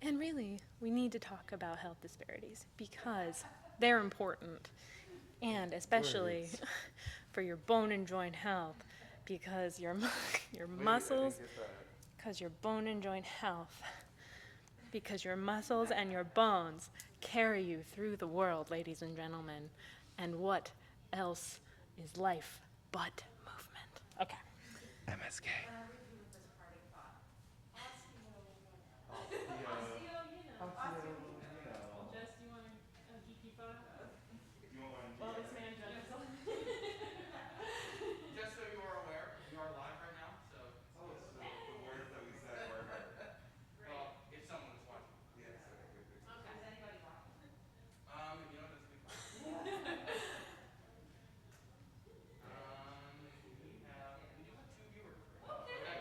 And really, we need to talk about health disparities because they're important, and especially for your bone and joint health, because your muscles, because your bone and joint health, because your muscles and your bones carry you through the world, ladies and gentlemen. And what else is life but movement? Okay. MSK. Jess, do you want a geeky photo? You want one? While this man judges on Just so you are aware, we are live right now, so. Oh, so the words that we said were heard. Well, if someone is watching. Yes, okay, good, good. Okay. Is anybody watching? You know, that's a good question. We do have two viewers right now. Okay.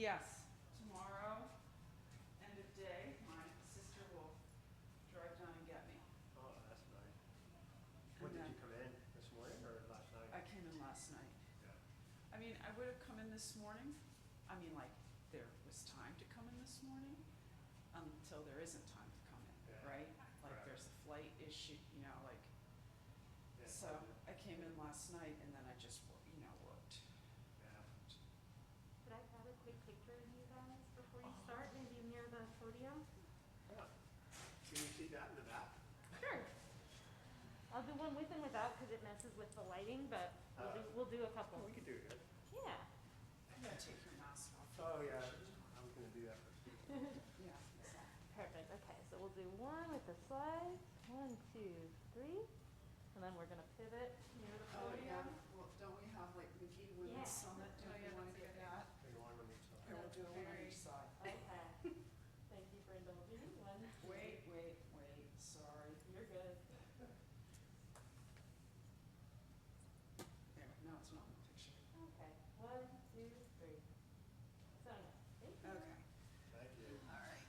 Yes, tomorrow, end of day, my sister will drive down and get me. Oh, that's nice. When And did then you come in? This morning or last night? I came in last night. Yeah. I mean, I would have come in this morning. I mean, like, there was time to come in this morning until there isn't time to come in, Yeah. right? Like, Correct. there's a flight issue, you know, like, Yeah. so I came in last night and then I just, worked. Yeah. Could I have a quick picture of you guys before you start, maybe near the podium? Yeah. Can you see that in the back? Sure. I'll do one with and without because it messes with the lighting, but we'll do a couple. Oh, we could do it. Yeah. You gotta take your mask off. Oh, yeah. I was gonna do that first. Yeah, exactly. Perfect. Okay, so we'll do one with the slides. 1, 2, 3. And then we're gonna pivot near the Oh, yeah, podium. well, don't we have like Magee-Womens Yeah. Summit, don't we wanna get that? So you want them on each side? And we'll do it on each side. Okay. Thank you for indulging me. Wait, sorry. You're good. There, no, it's not in the picture. Okay. 1, 2, 3. So, thank you. Okay, Thank you. all right.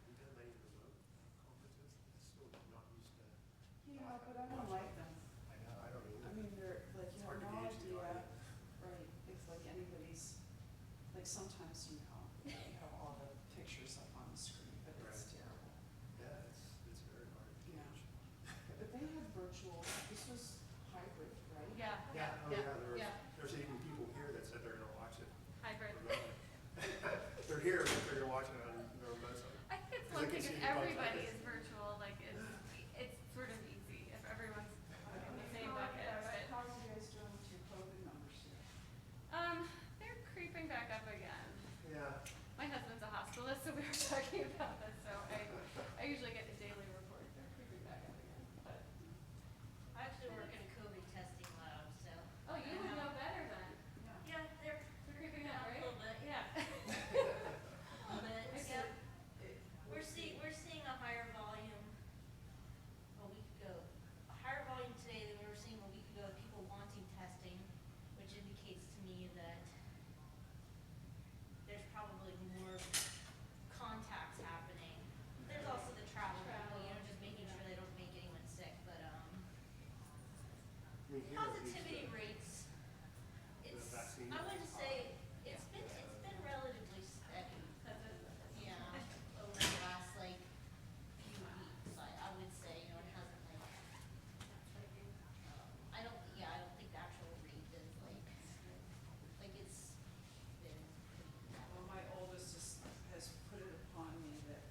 You done many remote conferences? It's still not used to. Yeah, but I don't like them. I know, I don't either. I mean, they're, like, It's you hard have to no gauge the idea, audience. right, it's like anybody's, like sometimes, you know, you have all the pictures up on the screen, but it's Right. terrible. Yeah, it's very hard to Yeah. gauge. But they had virtual, this was hybrid, right? Yeah. Yeah, oh yeah, there's even people here that said they're gonna watch it Hybrid. remotely. They're here, but they're gonna watch it on their remote side. I think it's 'Cause one they can thing see if you both. everybody is virtual, like it's sort of easy if everyone's in the same bucket, but How are you guys doing with your COVID numbers here? they're creeping back up again. Yeah. My husband's a hospitalist, so we were talking about this, so I usually get a daily report. They're creeping back up again, but I actually work in a COVID testing lab, so. oh, you would know better then. Yeah, they're They're creeping up up, a right? little bit, yeah. But, yeah, we're seeing a higher volume a week ago. A higher volume today than we were seeing a week ago of people wanting testing, which indicates to me that there's probably more contacts happening. There's also the travel people, you know, just making sure they don't make anyone sick, but, I mean, here at least, positivity rates, it's, vaccine? I wouldn't say, it's been relatively steady. Yeah, over the last like few weeks, I would say, you know, it hasn't I don't think the actual rate is like it's been Well, my oldest has put it upon me that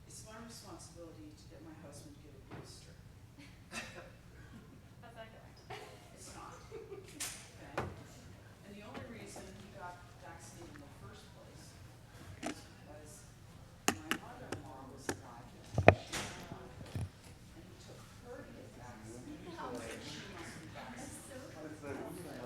it's my responsibility to get my husband to get a booster. how's that going? It's not, okay? And the only reason he got vaccinated in the first place is because my mother-in-law was alive and he took her to get vaccinated. She must be vaccinated.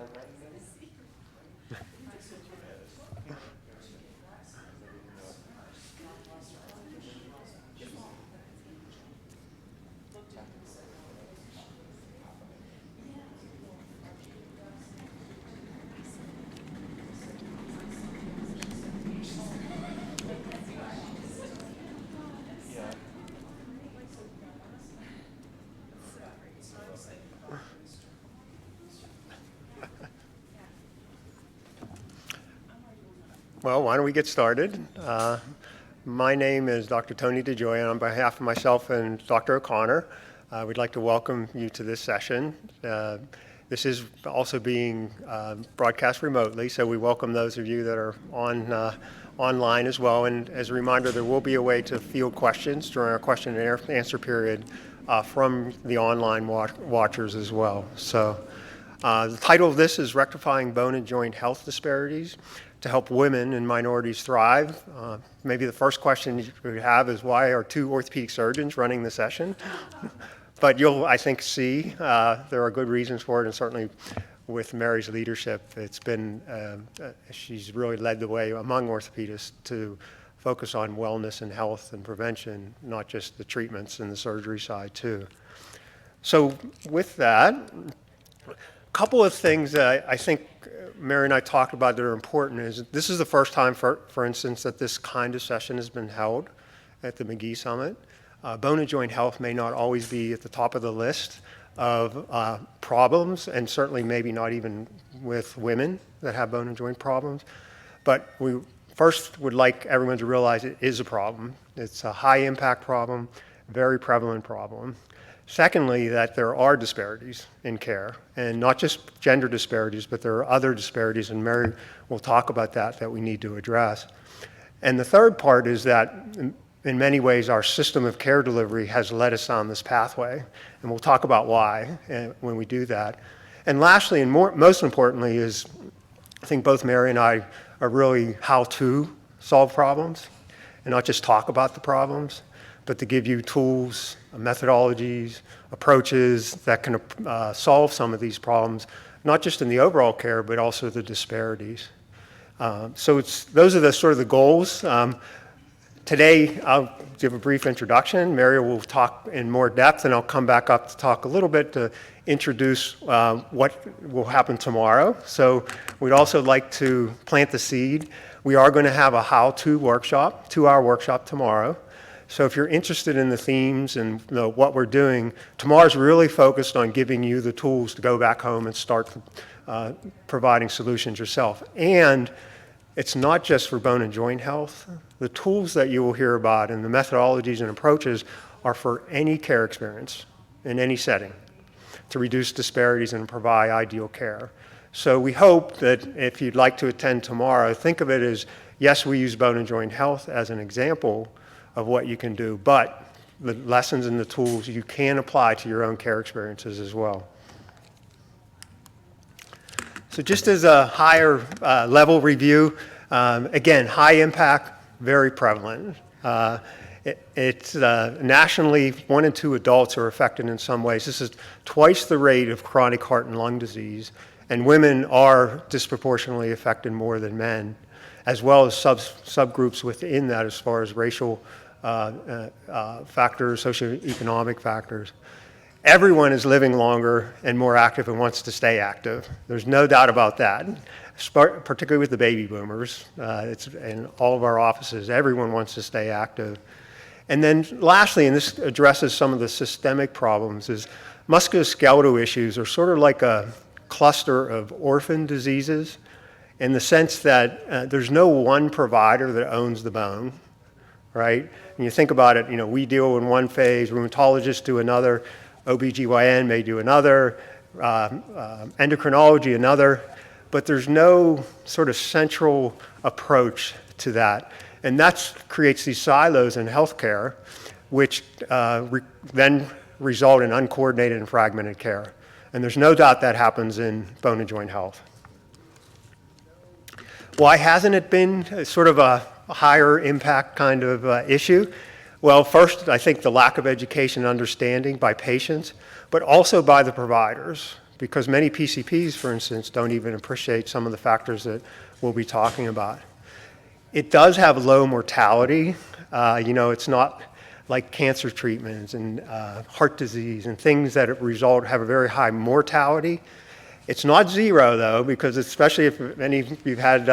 Well, why don't we get started? My name is Dr. Tony DeJoy, and on behalf of myself and Dr. O'Connor, we'd like to welcome you to this session. This is also being broadcast remotely, so we welcome those of you that are online as well. And as a reminder, there will be a way to field questions during our question and answer period from the online watchers as well. So the title of this is Rectifying Bone and Joint Health Disparities to Help Women and Minorities Thrive. Maybe the first question you would have is, why are two orthopedic surgeons running the session? But you'll, I think, see there are good reasons for it, and certainly with Mary's leadership, it's been, she's really led the way among orthopedists to focus on wellness and health and prevention, not just the treatments and the surgery side too. So with that, couple of things that I think Mary and I talked about that are important is this is the first time, for instance, that this kind of session has been held at the Magee Summit. Bone and joint health may not always be at the top of the list of problems, and certainly maybe not even with women that have bone and joint problems. But we first would like everyone to realize it is a problem. It's a high impact problem, very prevalent problem. Secondly, that there are disparities in care, and not just gender disparities, but there are other disparities, and Mary will talk about that we need to address. And the third part is that in many ways our system of care delivery has led us on this pathway, and we'll talk about why when we do that. And lastly, and most importantly, is I think both Mary and I are really how to solve problems, and not just talk about the problems, but to give you tools, methodologies, approaches that can solve some of these problems, not just in the overall care, but also the disparities. So those are the sort of the goals. Today, I'll give a brief introduction. Mary will talk in more depth, and I'll come back up to talk a little bit to introduce what will happen tomorrow. So we'd also like to plant the seed. We are going to have a how-to workshop, 2-hour workshop tomorrow. So if you're interested in the themes and what we're doing, tomorrow's really focused on giving you the tools to go back home and start providing solutions yourself. And it's not just for bone and joint health. The tools that you will hear about and the methodologies and approaches are for any care experience in any setting to reduce disparities and provide ideal care. So we hope that if you'd like to attend tomorrow, think of it as, yes, we use bone and joint health as an example of what you can do, but the lessons and the tools you can apply to your own care experiences as well. So just as a higher level review, again, high impact, very prevalent. It's nationally, 1 in 2 adults are affected in some ways. This is twice the rate of chronic heart and lung disease, and women are disproportionately affected more than men, as well as subgroups within that as far as racial factors, socioeconomic factors. Everyone is living longer and more active and wants to stay active. There's no doubt about that, particularly with the baby boomers. It's in all of our offices, everyone wants to stay active. And then lastly, and this addresses some of the systemic problems, is musculoskeletal issues are sort of like a cluster of orphan diseases in the sense that there's no one provider that owns the bone, right? And you think about it, we deal in one phase, rheumatologists do another, OBGYN may do another, endocrinology another, but there's no sort of central approach to that. And that creates these silos in healthcare, which then result in uncoordinated and fragmented care. And there's no doubt that happens in bone and joint health. Why hasn't it been sort of a higher impact kind of issue? Well, first, I think the lack of education and understanding by patients, but also by the providers, because many PCPs, for instance, don't even appreciate some of the factors that we'll be talking about. It does have low mortality. It's not like cancer treatments and heart disease and things that have a very high mortality. It's not zero, though, because especially if any of you've had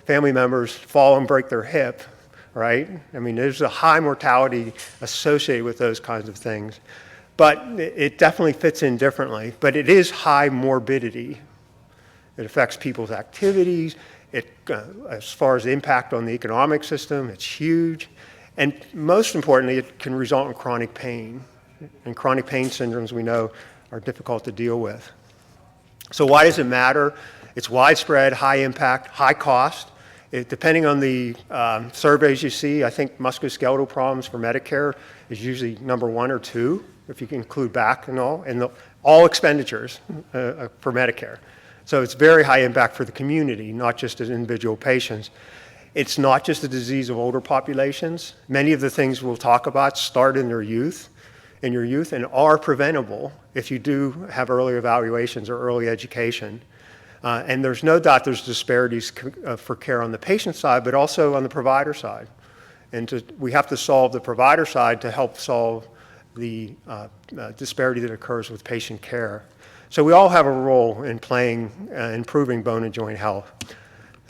family members fall and break their hip, right? I mean, there's a high mortality associated with those kinds of things. But it definitely fits in differently. But it is high morbidity. It affects people's activities. As far as the impact on the economic system, it's huge. And most importantly, it can result in chronic pain. And chronic pain syndromes, we know, are difficult to deal with. So why does it matter? It's widespread, high impact, high cost. Depending on the surveys you see, I think musculoskeletal problems for Medicare is usually number 1 or 2, if you can include back and all expenditures for Medicare. So it's very high impact for the community, not just as individual patients. It's not just a disease of older populations. Many of the things we'll talk about start in your youth, and are preventable if you do have early evaluations or early education. And there's no doubt there's disparities for care on the patient side, but also on the provider side. And we have to solve the provider side to help solve the disparity that occurs with patient care. So we all have a role in playing, improving bone and joint health.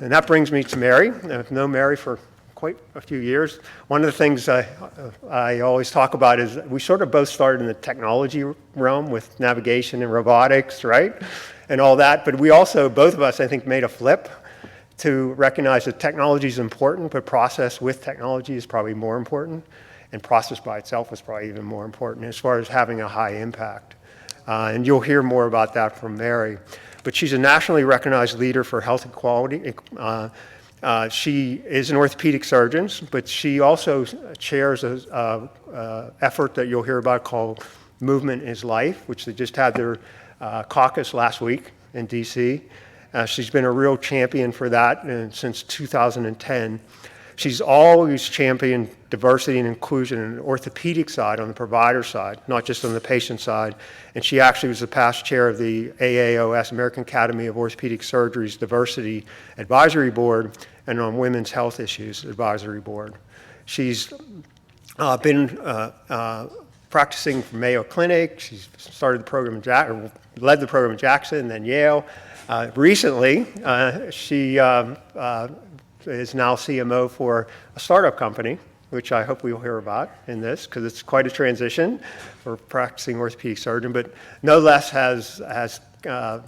And that brings me to Mary. I've known Mary for quite a few years. One of the things I always talk about is we sort of both started in the technology realm with navigation and robotics, right? And all that, but we also, both of us, I think, made a flip to recognize that technology is important, but process with technology is probably more important, and process by itself is probably even more important as far as having a high impact. And you'll hear more about that from Mary. But she's a nationally recognized leader for health equality. She is an orthopedic surgeon, but she also chairs an effort that you'll hear about called Movement is Life, which they just had their caucus last week in DC. She's been a real champion for that since 2010. She's always championed diversity and inclusion in the orthopedic side, on the provider side, not just on the patient side. And she actually was the past chair of the AAOS, American Academy of Orthopedic Surgery's Diversity Advisory Board, and on Women's Health Issues Advisory Board. She's been practicing for Mayo Clinic. She's started the program led the program in Jackson, then Yale. Recently, she is now CMO for a startup company, which I hope we'll hear about in this, because it's quite a transition for a practicing orthopedic surgeon, but no less has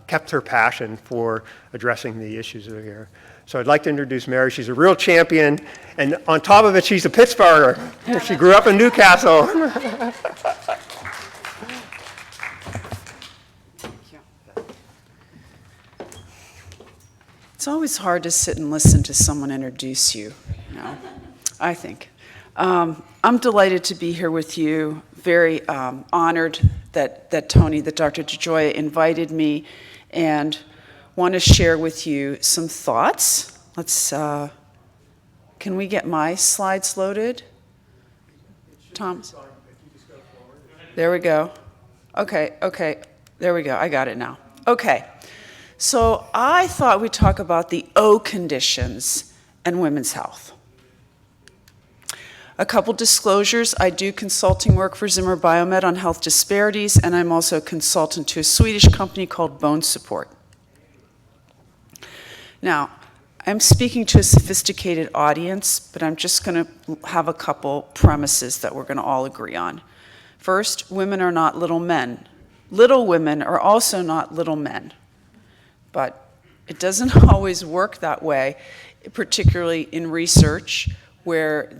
kept her passion for addressing the issues that are here. So I'd like to introduce Mary. She's a real champion, and on top of it, she's a Pittsburgher. She grew up in Newcastle. It's always hard to sit and listen to someone introduce you, I think. I'm delighted to be here with you, very honored that Dr. DeGioia invited me, and want to share with you some thoughts. Can we get my slides loaded? Tom? There we go. Okay, there we go, I got it now. Okay. So I thought we'd talk about the O conditions and women's health. A couple disclosures: I do consulting work for Zimmer Biomet on health disparities, and I'm also a consultant to a Swedish company called Bone Support. Now, I'm speaking to a sophisticated audience, but I'm just going to have a couple premises that we're going to all agree on. First, women are not little men. Little women are also not little men. But it doesn't always work that way, particularly in research where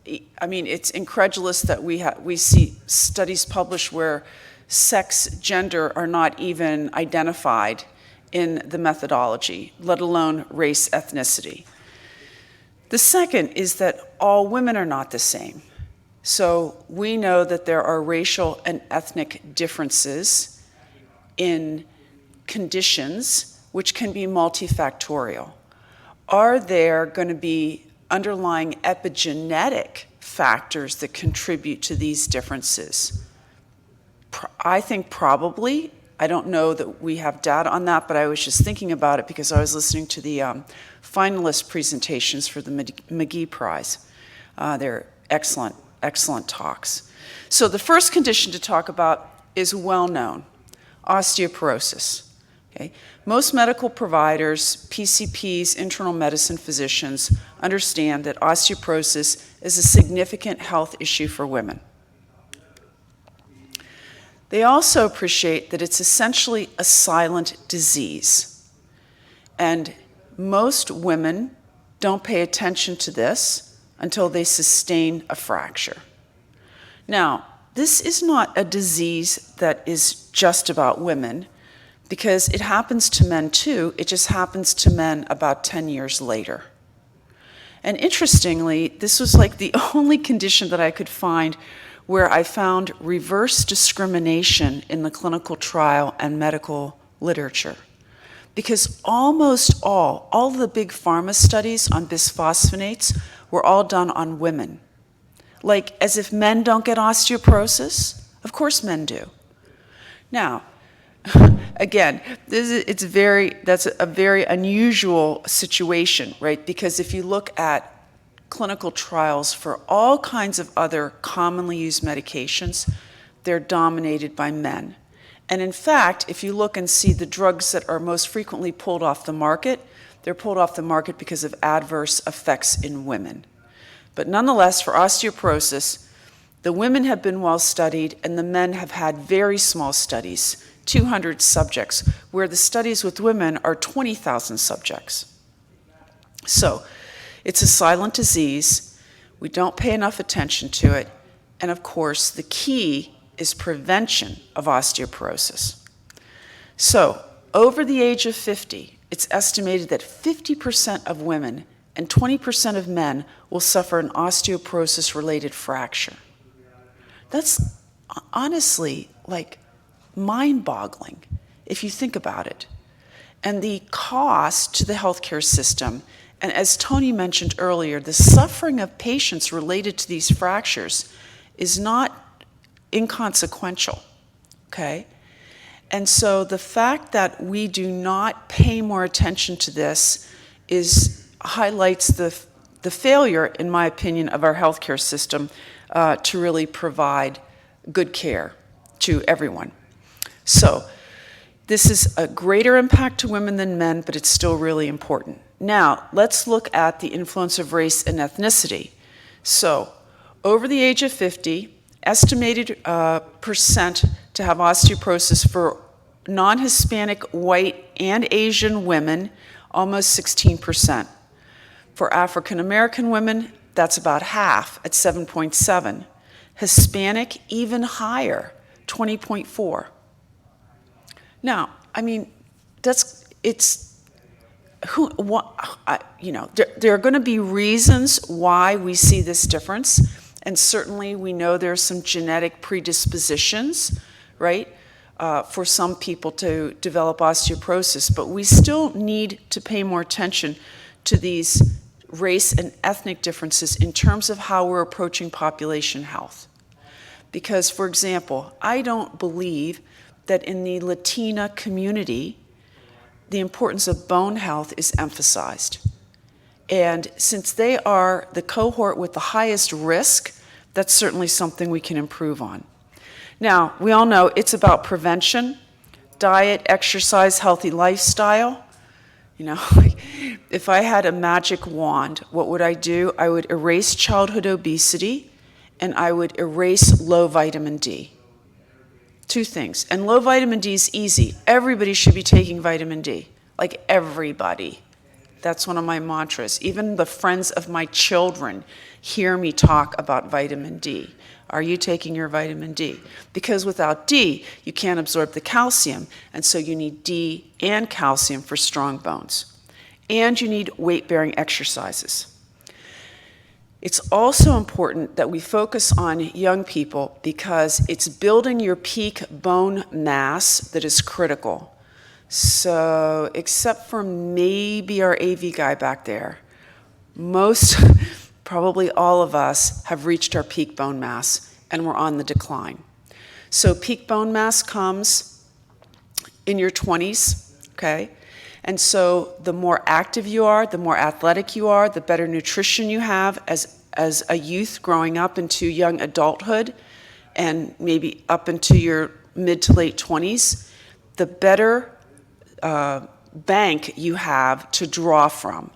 it's incredulous that we see studies published where sex, gender are not even identified in the methodology, let alone race, ethnicity. The second is that all women are not the same. So we know that there are racial and ethnic differences in conditions which can be multifactorial. Are there going to be underlying epigenetic factors that contribute to these differences? I think probably. I don't know that we have data on that, but I was just thinking about it because I was listening to the finalist presentations for the Magee Prize. They're excellent, excellent talks. So the first condition to talk about is well known: osteoporosis. Okay. Most medical providers, PCPs, internal medicine physicians understand that osteoporosis is a significant health issue for women. They also appreciate that it's essentially a silent disease. And most women don't pay attention to this until they sustain a fracture. Now, this is not a disease that is just about women, because it happens to men too. It just happens to men about 10 years later. And interestingly, this was like the only condition that I could find where I found reverse discrimination in the clinical trial and medical literature. Because almost all the big pharma studies on bisphosphonates were all done on women. Like, as if men don't get osteoporosis? Of course men do. Now, again, that's a very unusual situation, right? Because if you look at clinical trials for all kinds of other commonly used medications, they're dominated by men. And in fact, if you look and see the drugs that are most frequently pulled off the market, they're pulled off the market because of adverse effects in women. But nonetheless, for osteoporosis, the women have been well studied and the men have had very small studies, 200 subjects, where the studies with women are 20,000 subjects. So it's a silent disease. We don't pay enough attention to it. And of course, the key is prevention of osteoporosis. So over the age of 50, it's estimated that 50% of women and 20% of men will suffer an osteoporosis-related fracture. That's honestly like mind-boggling if you think about it. And the cost to the healthcare system, and as Tony mentioned earlier, the suffering of patients related to these fractures is not inconsequential, okay? And so the fact that we do not pay more attention to this highlights the failure, in my opinion, of our healthcare system to really provide good care to everyone. So this is a greater impact to women than men, but it's still really important. Now, let's look at the influence of race and ethnicity. So over the age of 50, estimated percent to have osteoporosis for non-Hispanic, white, and Asian women, almost 16%. For African American women, that's about half at 7.7. Hispanic, even higher, 20.4. Now, I mean, there are going to be reasons why we see this difference, and certainly we know there are some genetic predispositions, right, for some people to develop osteoporosis, but we still need to pay more attention to these race and ethnic differences in terms of how we're approaching population health. Because, for example, I don't believe that in the Latina community, the importance of bone health is emphasized. And since they are the cohort with the highest risk, that's certainly something we can improve on. Now, we all know it's about prevention, diet, exercise, healthy lifestyle. You know, if I had a magic wand, what would I do? I would erase childhood obesity, and I would erase low vitamin D. Two things. And low vitamin D is easy. Everybody should be taking vitamin D. Like everybody. That's one of my mantras. Even the friends of my children hear me talk about vitamin D. Are you taking your vitamin D? Because without D, you can't absorb the calcium, and so you need D and calcium for strong bones. And you need weight-bearing exercises. It's also important that we focus on young people because it's building your peak bone mass that is critical. So, except for maybe our AV guy back there, most, probably all of us have reached our peak bone mass and we're on the decline. So peak bone mass comes in your 20s, okay? And so the more active you are, the more athletic you are, the better nutrition you have as a youth growing up into young adulthood and maybe up into your mid to late 20s, the better bank you have to draw from.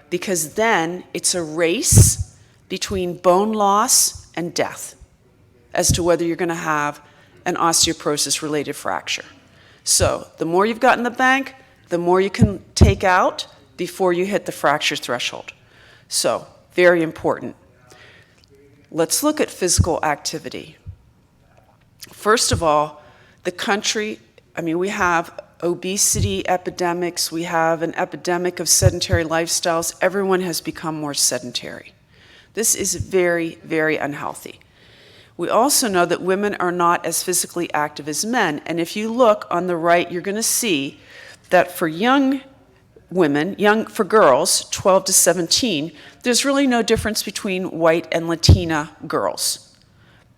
Because then it's a race between bone loss and death as to whether you're going to have an osteoporosis-related fracture. So the more you've got in the bank, the more you can take out before you hit the fracture threshold. So very important. Let's look at physical activity. First of all, the country, we have obesity epidemics, we have an epidemic of sedentary lifestyles. Everyone has become more sedentary. This is very, very unhealthy. We also know that women are not as physically active as men, and if you look on the right, you're going to see that for young women, for girls, 12 to 17, there's really no difference between white and Latina girls.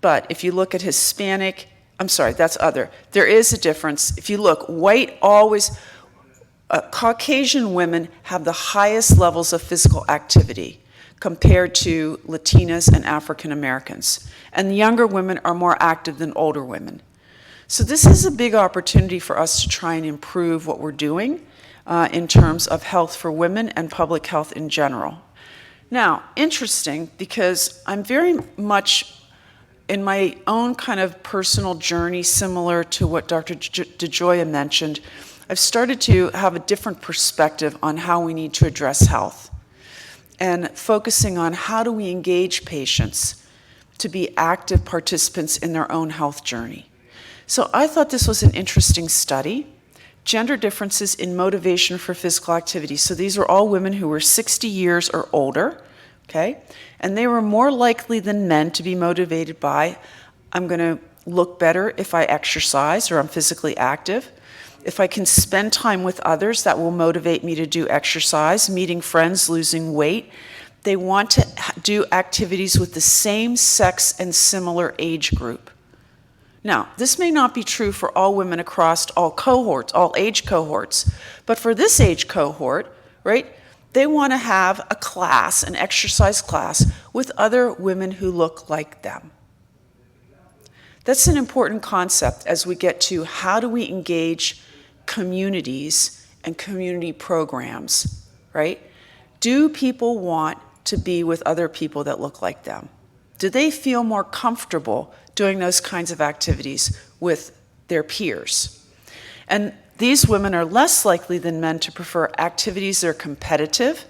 But if you look at Hispanic, that's other. There is a difference. If you look, Caucasian women have the highest levels of physical activity compared to Latinas and African Americans. And the younger women are more active than older women. So this is a big opportunity for us to try and improve what we're doing in terms of health for women and public health in general. Now, interesting, because I'm very much in my own kind of personal journey, similar to what Dr. DeGioia mentioned, I've started to have a different perspective on how we need to address health and focusing on how do we engage patients to be active participants in their own health journey. So I thought this was an interesting study. Gender differences in motivation for physical activity. So these are all women who were 60 years or older, okay? And they were more likely than men to be motivated by, I'm gonna look better if I exercise or I'm physically active. If I can spend time with others, that will motivate me to do exercise, meeting friends, losing weight. They want to do activities with the same sex and similar age group. Now, this may not be true for all women across all cohorts, all age cohorts, but for this age cohort, right, they want to have a class, an exercise class, with other women who look like them. That's an important concept as we get to how do we engage communities and community programs, right? Do people want to be with other people that look like them? Do they feel more comfortable doing those kinds of activities with their peers? And these women are less likely than men to prefer activities that are competitive,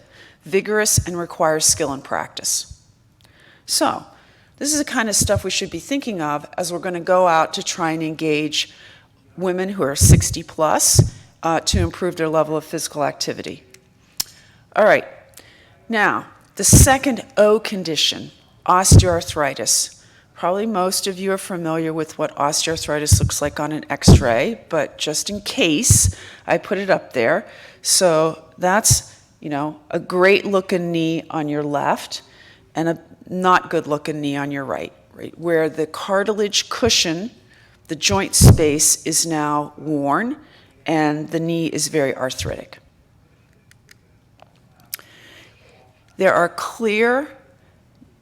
vigorous, and require skill and practice. So, this is the kind of stuff we should be thinking of as we're going to go out to try and engage women who are 60 plus to improve their level of physical activity. All right, now, the second O condition, osteoarthritis. Probably most of you are familiar with what osteoarthritis looks like on an x-ray, but just in case, I put it up there. So that's, a great looking knee on your left and a not good looking knee on your right, where the cartilage cushion, the joint space is now worn and the knee is very arthritic. There are clear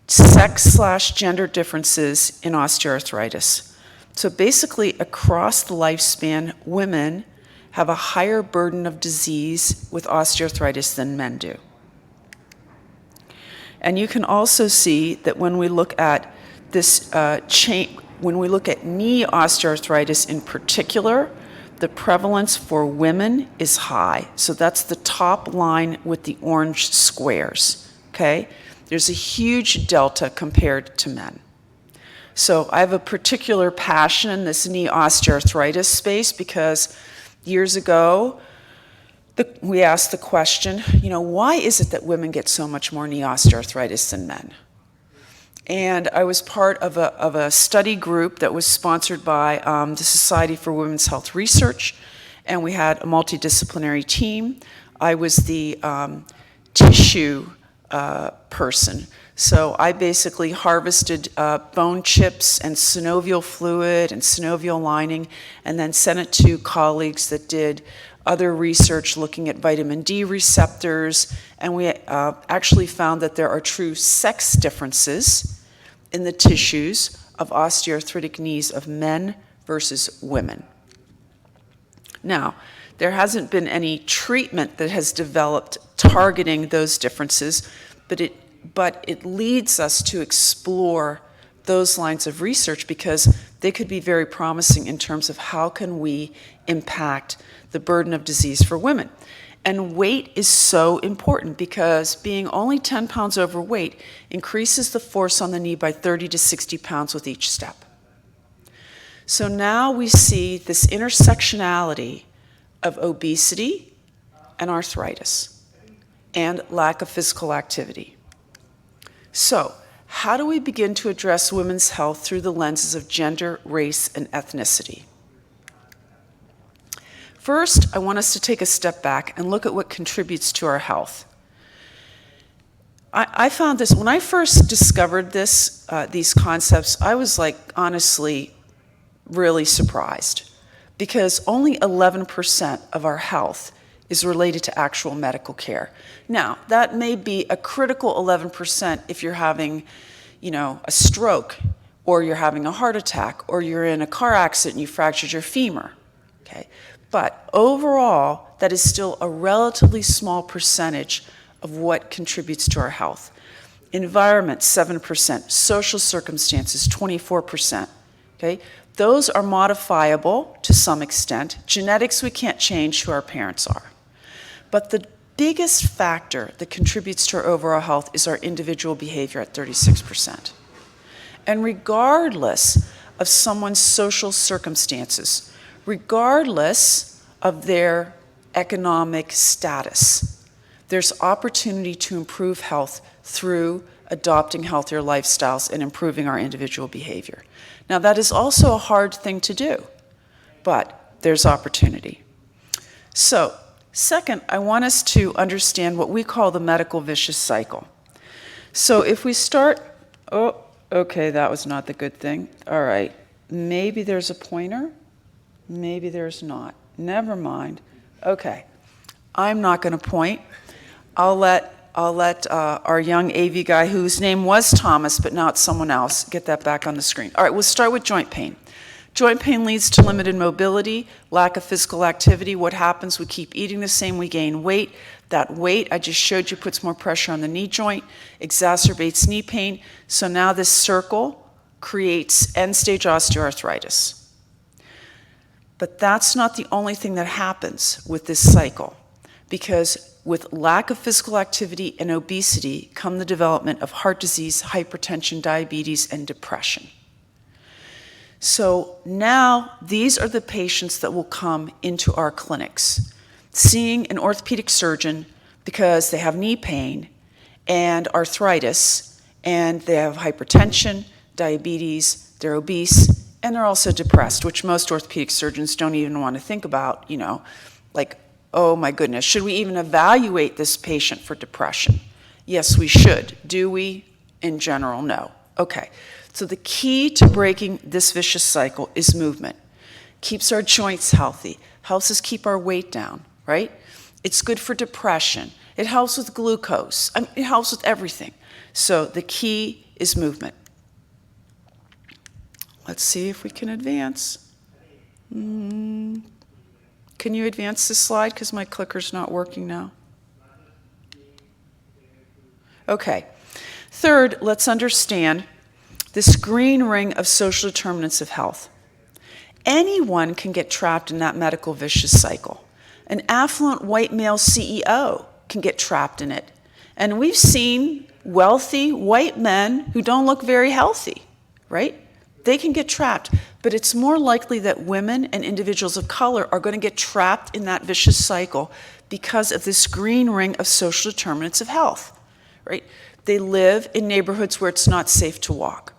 sex/gender differences in osteoarthritis. So basically, across the lifespan, women have a higher burden of disease with osteoarthritis than men do. And you can also see that when we look at this when we look at knee osteoarthritis in particular, the prevalence for women is high. So that's the top line with the orange squares, okay? There's a huge delta compared to men. So I have a particular passion in this knee osteoarthritis space because years ago, we asked the question, why is it that women get so much more knee osteoarthritis than men? And I was part of a study group that was sponsored by the Society for Women's Health Research, and we had a multidisciplinary team. I was the tissue person. So I basically harvested bone chips and synovial fluid and synovial lining and then sent it to colleagues that did other research looking at vitamin D receptors, and we actually found that there are true sex differences in the tissues of osteoarthritic knees of men versus women. Now, there hasn't been any treatment that has developed targeting those differences, but it leads us to explore those lines of research because they could be very promising in terms of how can we impact the burden of disease for women. And weight is so important because being only 10 pounds overweight increases the force on the knee by 30 to 60 pounds with each step. So now we see this intersectionality of obesity and arthritis and lack of physical activity. So, how do we begin to address women's health through the lenses of gender, race, and ethnicity? First, I want us to take a step back and look at what contributes to our health. I found this, when I first discovered these concepts, I was honestly really surprised because only 11% of our health is related to actual medical care. Now, that may be a critical 11% if you're having, a stroke or you're having a heart attack, or you're in a car accident and you fractured your femur, okay? But overall, that is still a relatively small percentage of what contributes to our health. Environment, 7%. Social circumstances, 24%, okay? Those are modifiable to some extent. Genetics we can't change who our parents are. But the biggest factor that contributes to our overall health is our individual behavior at 36%. And regardless of someone's social circumstances, regardless of their economic status, there's opportunity to improve health through adopting healthier lifestyles and improving our individual behavior. Now, that is also a hard thing to do, but there's opportunity. So, second, I want us to understand what we call the medical vicious cycle. So if we start, oh, okay, that was not the good thing. All right, maybe there's a pointer, maybe there's not. Never mind. Okay, I'm not going to point. I'll let our young AV guy, whose name was Thomas, but now it's someone else, get that back on the screen. All right, we'll start with joint pain. Joint pain leads to limited mobility, lack of physical activity. What happens? We keep eating the same, we gain weight. That weight I just showed you puts more pressure on the knee joint, exacerbates knee pain. So now this circle creates end-stage osteoarthritis. But that's not the only thing that happens with this cycle, because with lack of physical activity and obesity come the development of heart disease, hypertension, diabetes, and depression. So now these are the patients that will come into our clinics, seeing an orthopedic surgeon because they have knee pain and arthritis, and they have hypertension, diabetes, they're obese, and they're also depressed, which most orthopedic surgeons don't even want to think about, you know, like, oh my goodness, should we even evaluate this patient for depression? Yes, we should. Do we? In general, no. Okay. So the key to breaking this vicious cycle is movement. Keeps our joints healthy, helps us keep our weight down, right? It's good for depression. It helps with glucose. I mean, it helps with everything. So the key is movement. Let's see if we can advance. Can you advance this slide? Because my clicker's not working now. Okay. Third, let's understand this green ring of social determinants of health. Anyone can get trapped in that medical vicious cycle. An affluent white male CEO can get trapped in it. And we've seen wealthy white men who don't look very healthy, right? They can get trapped. But it's more likely that women and individuals of color are going to get trapped in that vicious cycle because of this green ring of social determinants of health, right? They live in neighborhoods where it's not safe to walk.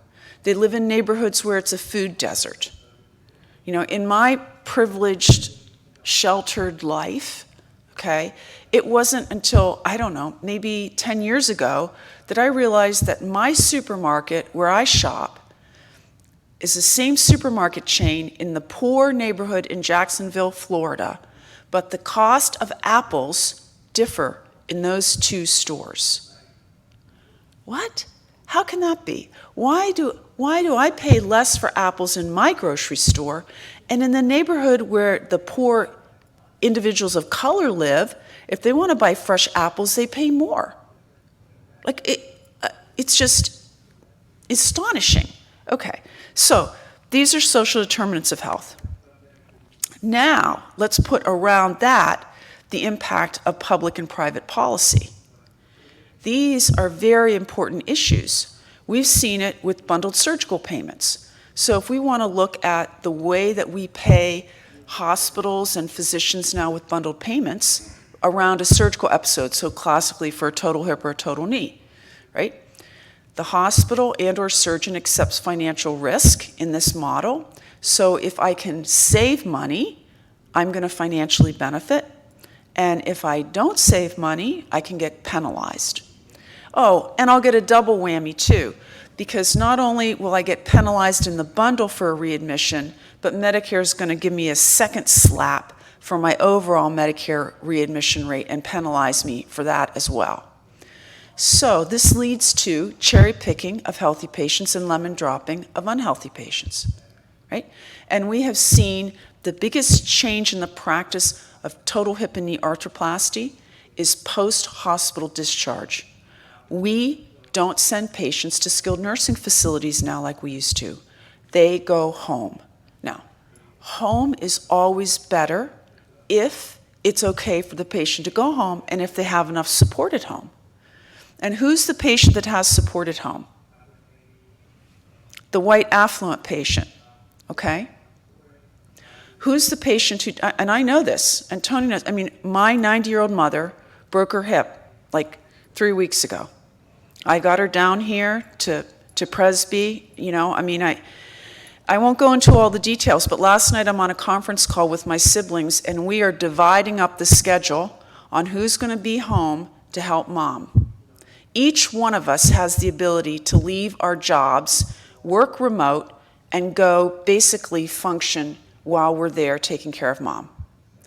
They live in neighborhoods where it's a food desert. You know, in my privileged, sheltered life, okay, it wasn't until, I don't know, maybe 10 years ago that I realized that my supermarket where I shop is the same supermarket chain in the poor neighborhood in Jacksonville, Florida, but the cost of apples differ in those two stores. What? How can that be? Why do I pay less for apples in my grocery store, and in the neighborhood where the poor individuals of color live, if they want to buy fresh apples, they pay more? Like, it's just astonishing. Okay, so these are social determinants of health. Now, let's put around that the impact of public and private policy. These are very important issues. We've seen it with bundled surgical payments. So if we want to look at the way that we pay hospitals and physicians now with bundled payments around a surgical episode, so classically for a total hip or a total knee, right? The hospital and or surgeon accepts financial risk in this model. So if I can save money, I'm going to financially benefit. And if I don't save money, I can get penalized. Oh, and I'll get a double whammy too, because not only will I get penalized in the bundle for a readmission, but Medicare is going to give me a second slap for my overall Medicare readmission rate and penalize me for that as well. So this leads to cherry picking of healthy patients and lemon dropping of unhealthy patients, right? And we have seen the biggest change in the practice of total hip and knee arthroplasty is post-hospital discharge. We don't send patients to skilled nursing facilities now like we used to. They go home. Now, home is always better if it's okay for the patient to go home and if they have enough support at home. And who's the patient that has support at home? The white affluent patient, okay? Who's the patient who, and I know this, and Tony knows, I mean, my 90-year-old mother broke her hip like 3 weeks ago. I got her down here to Presby, you know, I mean, I won't go into all the details, but last night I'm on a conference call with my siblings, and we are dividing up the schedule on who's going to be home to help mom. Each one of us has the ability to leave our jobs, work remote, and go basically function while we're there taking care of mom.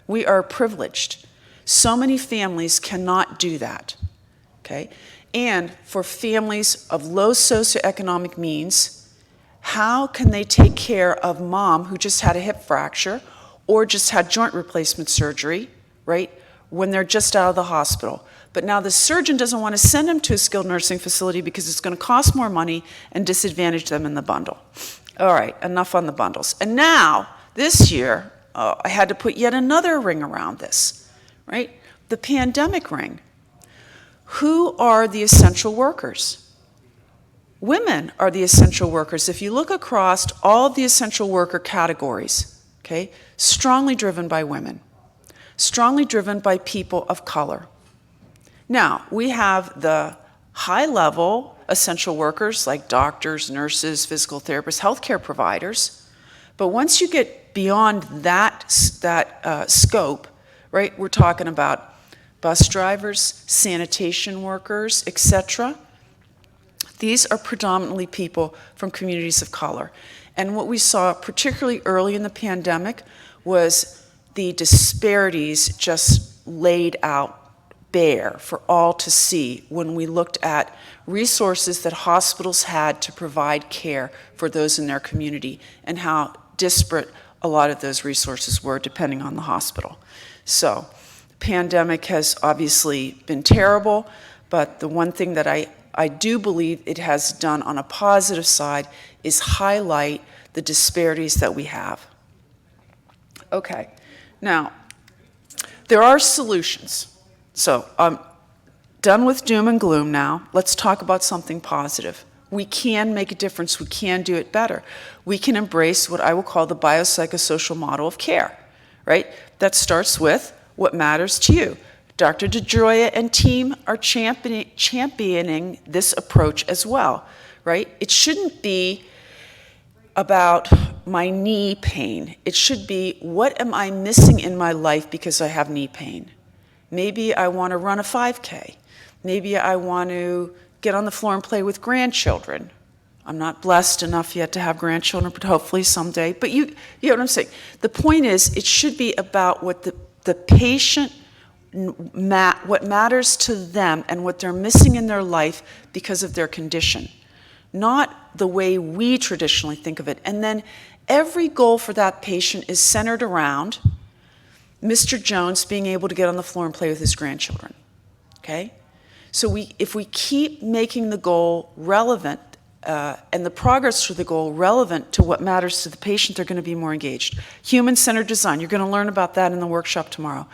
We are privileged. So many families cannot do that, okay? And for families of low socioeconomic means, how can they take care of mom who just had a hip fracture or just had joint replacement surgery, right, when they're just out of the hospital? But now the surgeon doesn't want to send them to a skilled nursing facility because it's going to cost more money and disadvantage them in the bundle. All right, enough on the bundles. And now, this year, I had to put yet another ring around this, right? The pandemic ring. Who are the essential workers? Women are the essential workers. If you look across all of the essential worker categories, okay, strongly driven by women, strongly driven by people of color. Now, we have the high-level essential workers like doctors, nurses, physical therapists, healthcare providers. But once you get beyond that scope, right, we're talking about bus drivers, sanitation workers, etc. These are predominantly people from communities of color. And what we saw particularly early in the pandemic was the disparities just laid out bare for all to see when we looked at resources that hospitals had to provide care for those in their community and how disparate a lot of those resources were depending on the hospital. So, the pandemic has obviously been terrible, but the one thing that I do believe it has done on a positive side is highlight the disparities that we have. Okay, now, there are solutions. So I'm done with doom and gloom now. Let's talk about something positive. We can make a difference. We can do it better. We can embrace what I will call the biopsychosocial model of care, right? That starts with what matters to you. Dr. DeGioia and team are championing this approach as well, right? It shouldn't be about my knee pain. It should be, what am I missing in my life because I have knee pain? Maybe I want to run a 5K. Maybe I want to get on the floor and play with grandchildren. I'm not blessed enough yet to have grandchildren, but hopefully someday. But you know what I'm saying. The point is, it should be about what the patient, what matters to them and what they're missing in their life because of their condition, not the way we traditionally think of it. And then every goal for that patient is centered around Mr. Jones being able to get on the floor and play with his grandchildren, okay? So if we keep making the goal relevant and the progress for the goal relevant to what matters to the patient, they're going to be more engaged. Human-centered design, you're going to learn about that in the workshop tomorrow.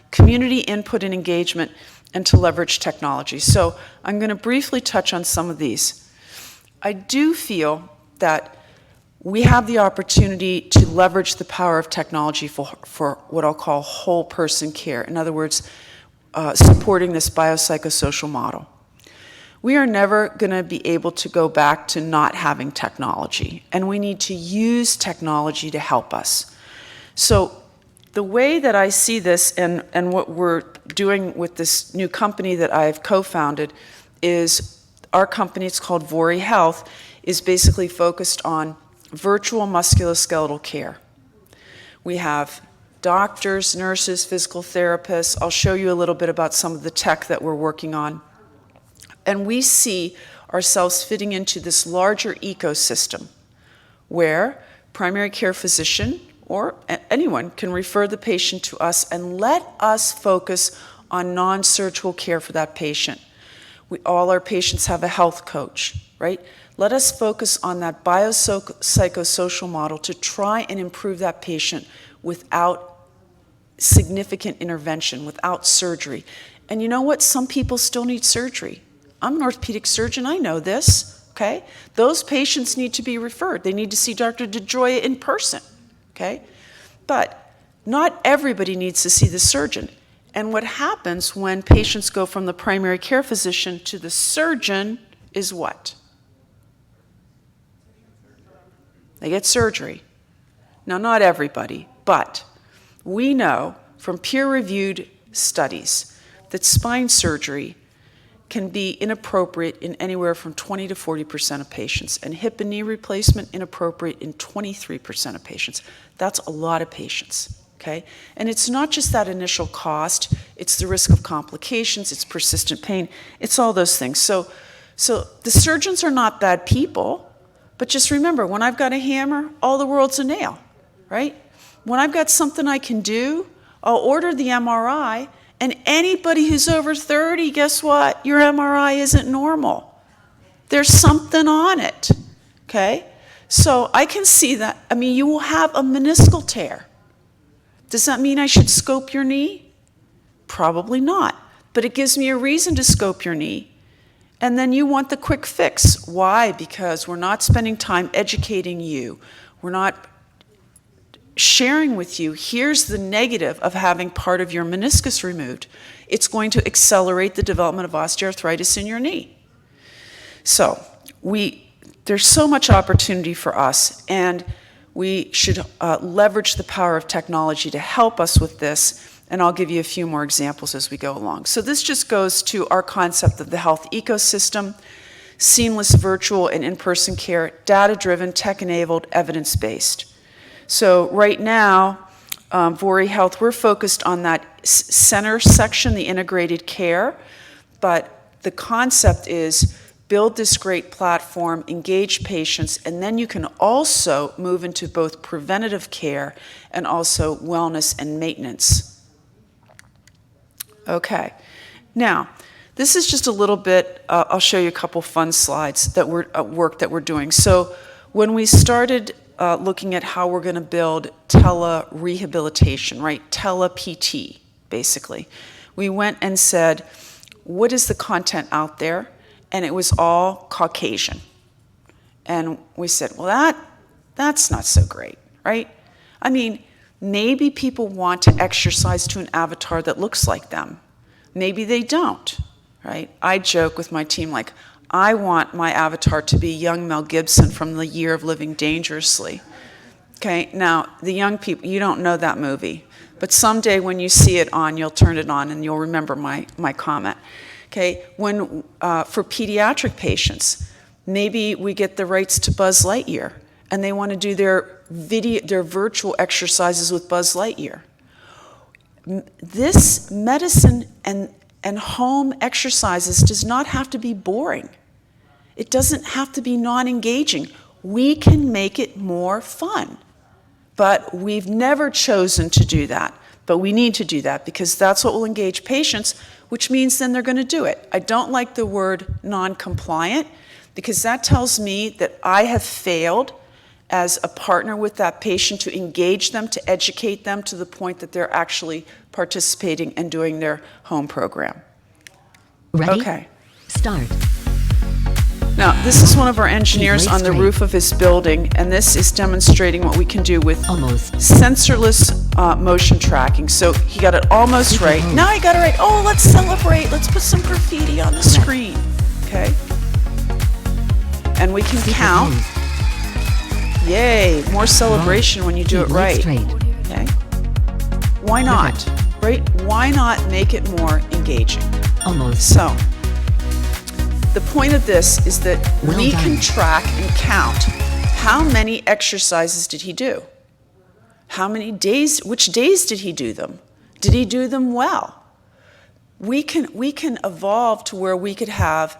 Community input and engagement, and to leverage technology. So I'm going to briefly touch on some of these. I do feel that we have the opportunity to leverage the power of technology for what I'll call whole person care. In other words, supporting this biopsychosocial model. We are never going to be able to go back to not having technology, and we need to use technology to help us. So the way that I see this and what we're doing with this new company that I've co-founded is our company, it's called Vori Health, is basically focused on virtual musculoskeletal care. We have doctors, nurses, physical therapists. I'll show you a little bit about some of the tech that we're working on. And we see ourselves fitting into this larger ecosystem where primary care physician or anyone can refer the patient to us and let us focus on non-surgical care for that patient. All our patients have a health coach, right? Let us focus on that biopsychosocial model to try and improve that patient without significant intervention, without surgery. And you know what? Some people still need surgery. I'm an orthopedic surgeon, I know this, okay? Those patients need to be referred. They need to see Dr. DeGioia in person, okay? But not everybody needs to see the surgeon. And what happens when patients go from the primary care physician to the surgeon is what? They get surgery. Now, not everybody, but we know from peer-reviewed studies that spine surgery can be inappropriate in anywhere from 20 to 40% of patients, and hip and knee replacement inappropriate in 23% of patients. That's a lot of patients, okay? And it's not just that initial cost, it's the risk of complications, it's persistent pain, it's all those things. So the surgeons are not bad people, but just remember, when I've got a hammer, all the world's a nail, right? When I've got something I can do, I'll order the MRI, and anybody who's over 30, guess what? Your MRI isn't normal. There's something on it, okay? So I can see that. I mean, you will have a meniscal tear. Does that mean I should scope your knee? Probably not, but it gives me a reason to scope your knee. And then you want the quick fix. Why? Because we're not spending time educating you. We're not sharing with you, here's the negative of having part of your meniscus removed. It's going to accelerate the development of osteoarthritis in your knee. So there's so much opportunity for us, and we should leverage the power of technology to help us with this, and I'll give you a few more examples as we go along. So this just goes to our concept of the health ecosystem, seamless virtual and in-person care, data-driven, tech-enabled, evidence-based. So right now, Vori Health, we're focused on that center section, the integrated care, but the concept is build this great platform, engage patients, and then you can also move into both preventative care and also wellness and maintenance. Okay, now, this is just a little bit, I'll show you a couple fun slides that work that we're doing. So when we started looking at how we're going to build tele-rehabilitation, right? Tele-PT, basically. We went and said, what is the content out there? And it was all Caucasian. And we said, well, that's not so great, right? I mean, maybe people want to exercise to an avatar that looks like them. Maybe they don't, right? I joke with my team like, I want my avatar to be young Mel Gibson from The Year of Living Dangerously. Okay, now, the young people, you don't know that movie, but someday when you see it on, you'll turn it on and you'll remember my comment. Okay, for pediatric patients, maybe we get the rights to Buzz Lightyear, and they want to do their virtual exercises with Buzz Lightyear. This medicine and home exercises does not have to be boring. It doesn't have to be non-engaging. We can make it more fun. But we've never chosen to do that. But we need to do that because that's what will engage patients, which means then they're going to do it. I don't like the word non-compliant because that tells me that I have failed as a partner with that patient to engage them, to educate them to the point that they're actually participating and doing their home program. Ready? Okay. Start. Now, this is one of our engineers on the roof of his building, and this is demonstrating what we can do with Almost. sensorless motion tracking. So he got it almost right. Now he got it right. Oh, let's celebrate. Let's put some graffiti on the screen. Okay? And we can count. Yay, more celebration when you do it right. Okay? Why not? Right? Why not make it more engaging? Almost. So, the point of this is that we can track and count how many exercises did he do? How many days, which days did he do them? Did he do them well? We can evolve to where we could have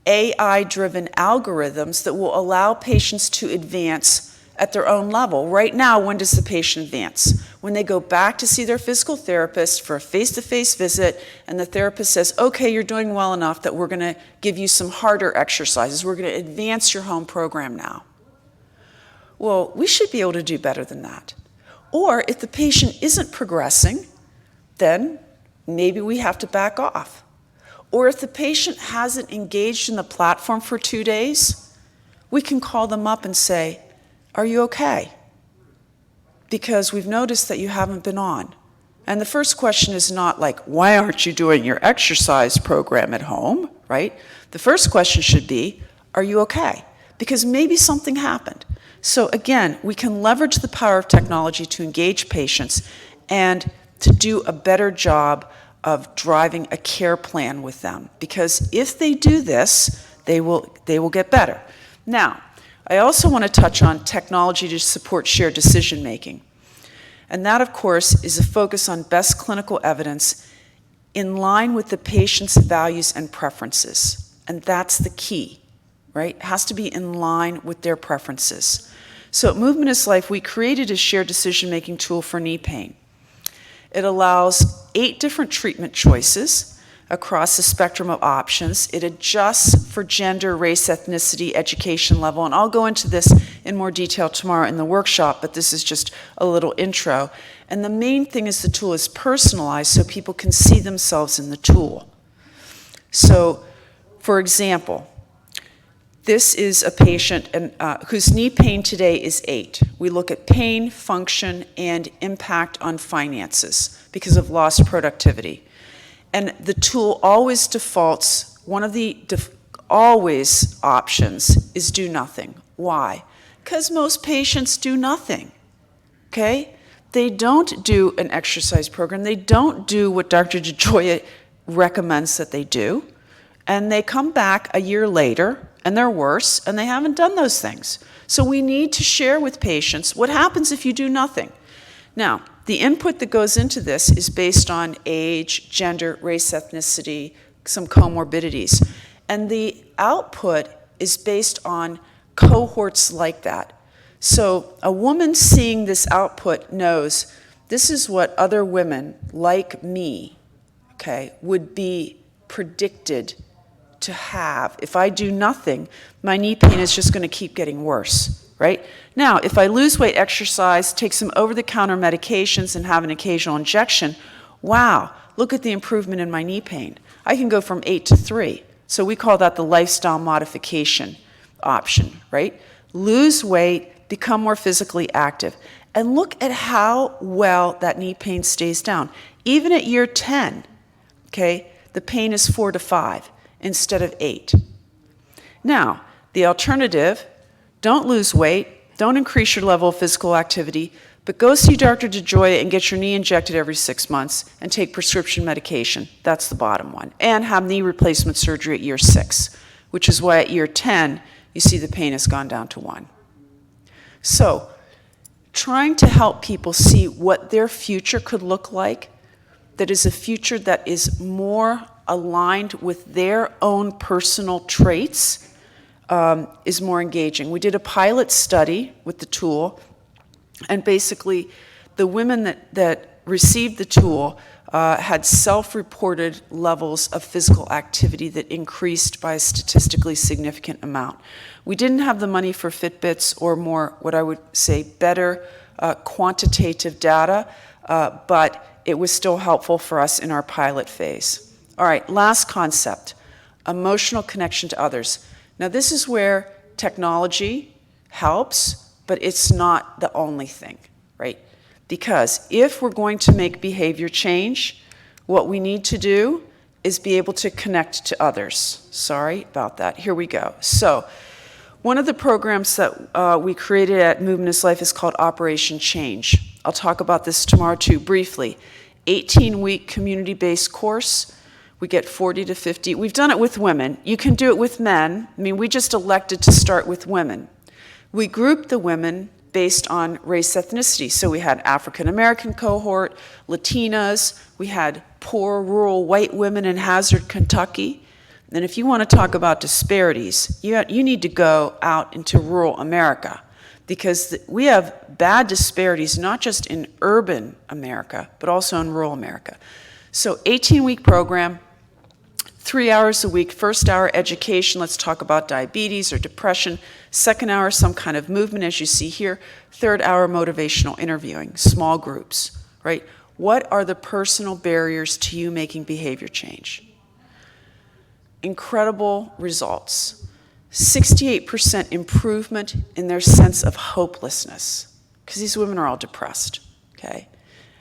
AI-driven algorithms that will allow patients to advance at their own level. Right now, when does the patient advance? When they go back to see their physical therapist for a face-to-face visit, and the therapist says, okay, you're doing well enough that we're going to give you some harder exercises. We're going to advance your home program now. Well, we should be able to do better than that. Or if the patient isn't progressing, then maybe we have to back off. Or if the patient hasn't engaged in the platform for 2 days, we can call them up and say, are you okay? Because we've noticed that you haven't been on. And the first question is not like, why aren't you doing your exercise program at home, right? The first question should be, are you okay? Because maybe something happened. So again, we can leverage the power of technology to engage patients and to do a better job of driving a care plan with them. Because if they do this, they will get better. Now, I also want to touch on technology to support shared decision making. And that, of course, is a focus on best clinical evidence in line with the patient's values and preferences. And that's the key, right? It has to be in line with their preferences. So at Movement is Life, we created a shared decision-making tool for knee pain. It allows 8 different treatment choices across the spectrum of options. It adjusts for gender, race, ethnicity, education level, and I'll go into this in more detail tomorrow in the workshop, but this is just a little intro. And the main thing is the tool is personalized so people can see themselves in the tool. So, for example, this is a patient whose knee pain today is 8. We look at pain, function, and impact on finances because of lost productivity. And the tool always defaults, one of the always options is do nothing. Why? Because most patients do nothing, okay? They don't do an exercise program. They don't do what Dr. DeGioia recommends that they do. And they come back a year later, and they're worse, and they haven't done those things. So we need to share with patients what happens if you do nothing. Now, the input that goes into this is based on age, gender, race, ethnicity, some comorbidities. And the output is based on cohorts like that. So a woman seeing this output knows this is what other women like me, okay, would be predicted to have. If I do nothing, my knee pain is just going to keep getting worse, right? Now, if I lose weight, exercise, take some over-the-counter medications, and have an occasional injection, wow, look at the improvement in my knee pain. I can go from 8 to 3. So we call that the lifestyle modification option, right? Lose weight, become more physically active. And look at how well that knee pain stays down. Even at year 10, okay, the pain is 4 to 5 instead of 8. Now, the alternative, don't lose weight, don't increase your level of physical activity, but go see Dr. DeGioia and get your knee injected every 6 months and take prescription medication. That's the bottom one. And have knee replacement surgery at year 6, which is why at year 10, you see the pain has gone down to 1. So, trying to help people see what their future could look like, that is a future that is more aligned with their own personal traits, is more engaging. We did a pilot study with the tool, and basically the women that received the tool had self-reported levels of physical activity that increased by a statistically significant amount. We didn't have the money for Fitbits or more, what I would say, better quantitative data, but it was still helpful for us in our pilot phase. All right, last concept, emotional connection to others. Now this is where technology helps, but it's not the only thing, right? Because if we're going to make behavior change, what we need to do is be able to connect to others. Sorry about that, here we go. So, one of the programs that we created at Movement is Life is called Operation Change. I'll talk about this tomorrow too, briefly. 18-week community-based course. We get 40 to 50. We've done it with women. You can do it with men. I mean, we just elected to start with women. We grouped the women based on race ethnicity. So we had African American cohort, Latinas, we had poor rural white women in Hazard, Kentucky, And if you want to talk about disparities, you need to go out into rural America, because we have bad disparities not just in urban America, but also in rural America. So 18-week program, 3 hours a week, first hour education, let's talk about diabetes or depression, second hour some kind of movement as you see here, third hour motivational interviewing, small groups, right? What are the personal barriers to you making behavior change? Incredible results. 68% improvement in their sense of hopelessness, because these women are all depressed, okay?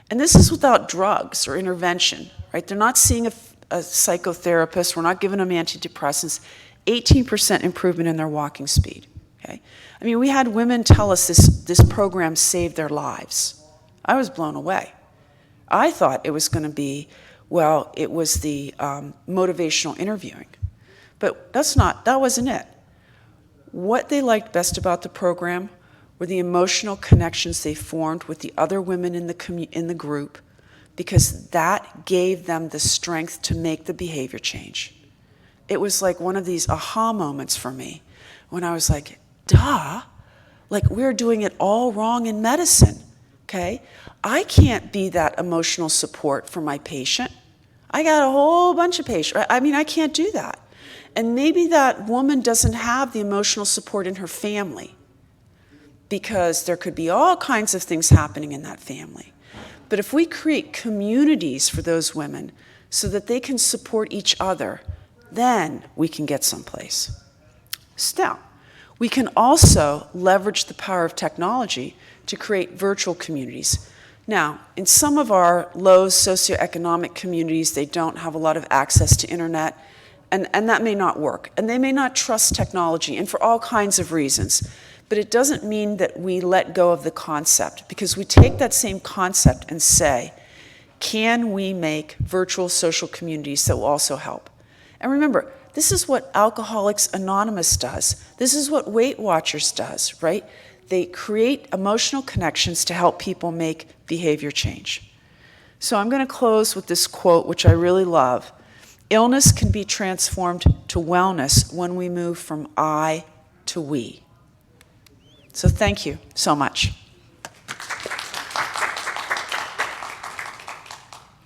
And this is without drugs or intervention, right? They're not seeing a psychotherapist, we're not giving them antidepressants. 18% improvement in their walking speed, okay? I mean, we had women tell us this program saved their lives. I was blown away. I thought it was going to be, well, it was the motivational interviewing. But that wasn't it. What they liked best about the program were the emotional connections they formed with the other women in the group, because that gave them the strength to make the behavior change. It was like one of these aha moments for me when I was like, duh, like we're doing it all wrong in medicine, okay? I can't be that emotional support for my patient. I got a whole bunch of patients. I mean, I can't do that. And maybe that woman doesn't have the emotional support in her family, because there could be all kinds of things happening in that family. But if we create communities for those women so that they can support each other, then we can get someplace. Still, we can also leverage the power of technology to create virtual communities. Now, in some of our low socioeconomic communities, they don't have a lot of access to internet, and that may not work. And they may not trust technology, and for all kinds of reasons. But it doesn't mean that we let go of the concept, because we take that same concept and say, can we make virtual social communities that will also help? And remember, this is what Alcoholics Anonymous does. This is what Weight Watchers does, right? They create emotional connections to help people make behavior change. So I'm going to close with this quote, which I really love. Illness can be transformed to wellness when we move from I to we. So thank you so much.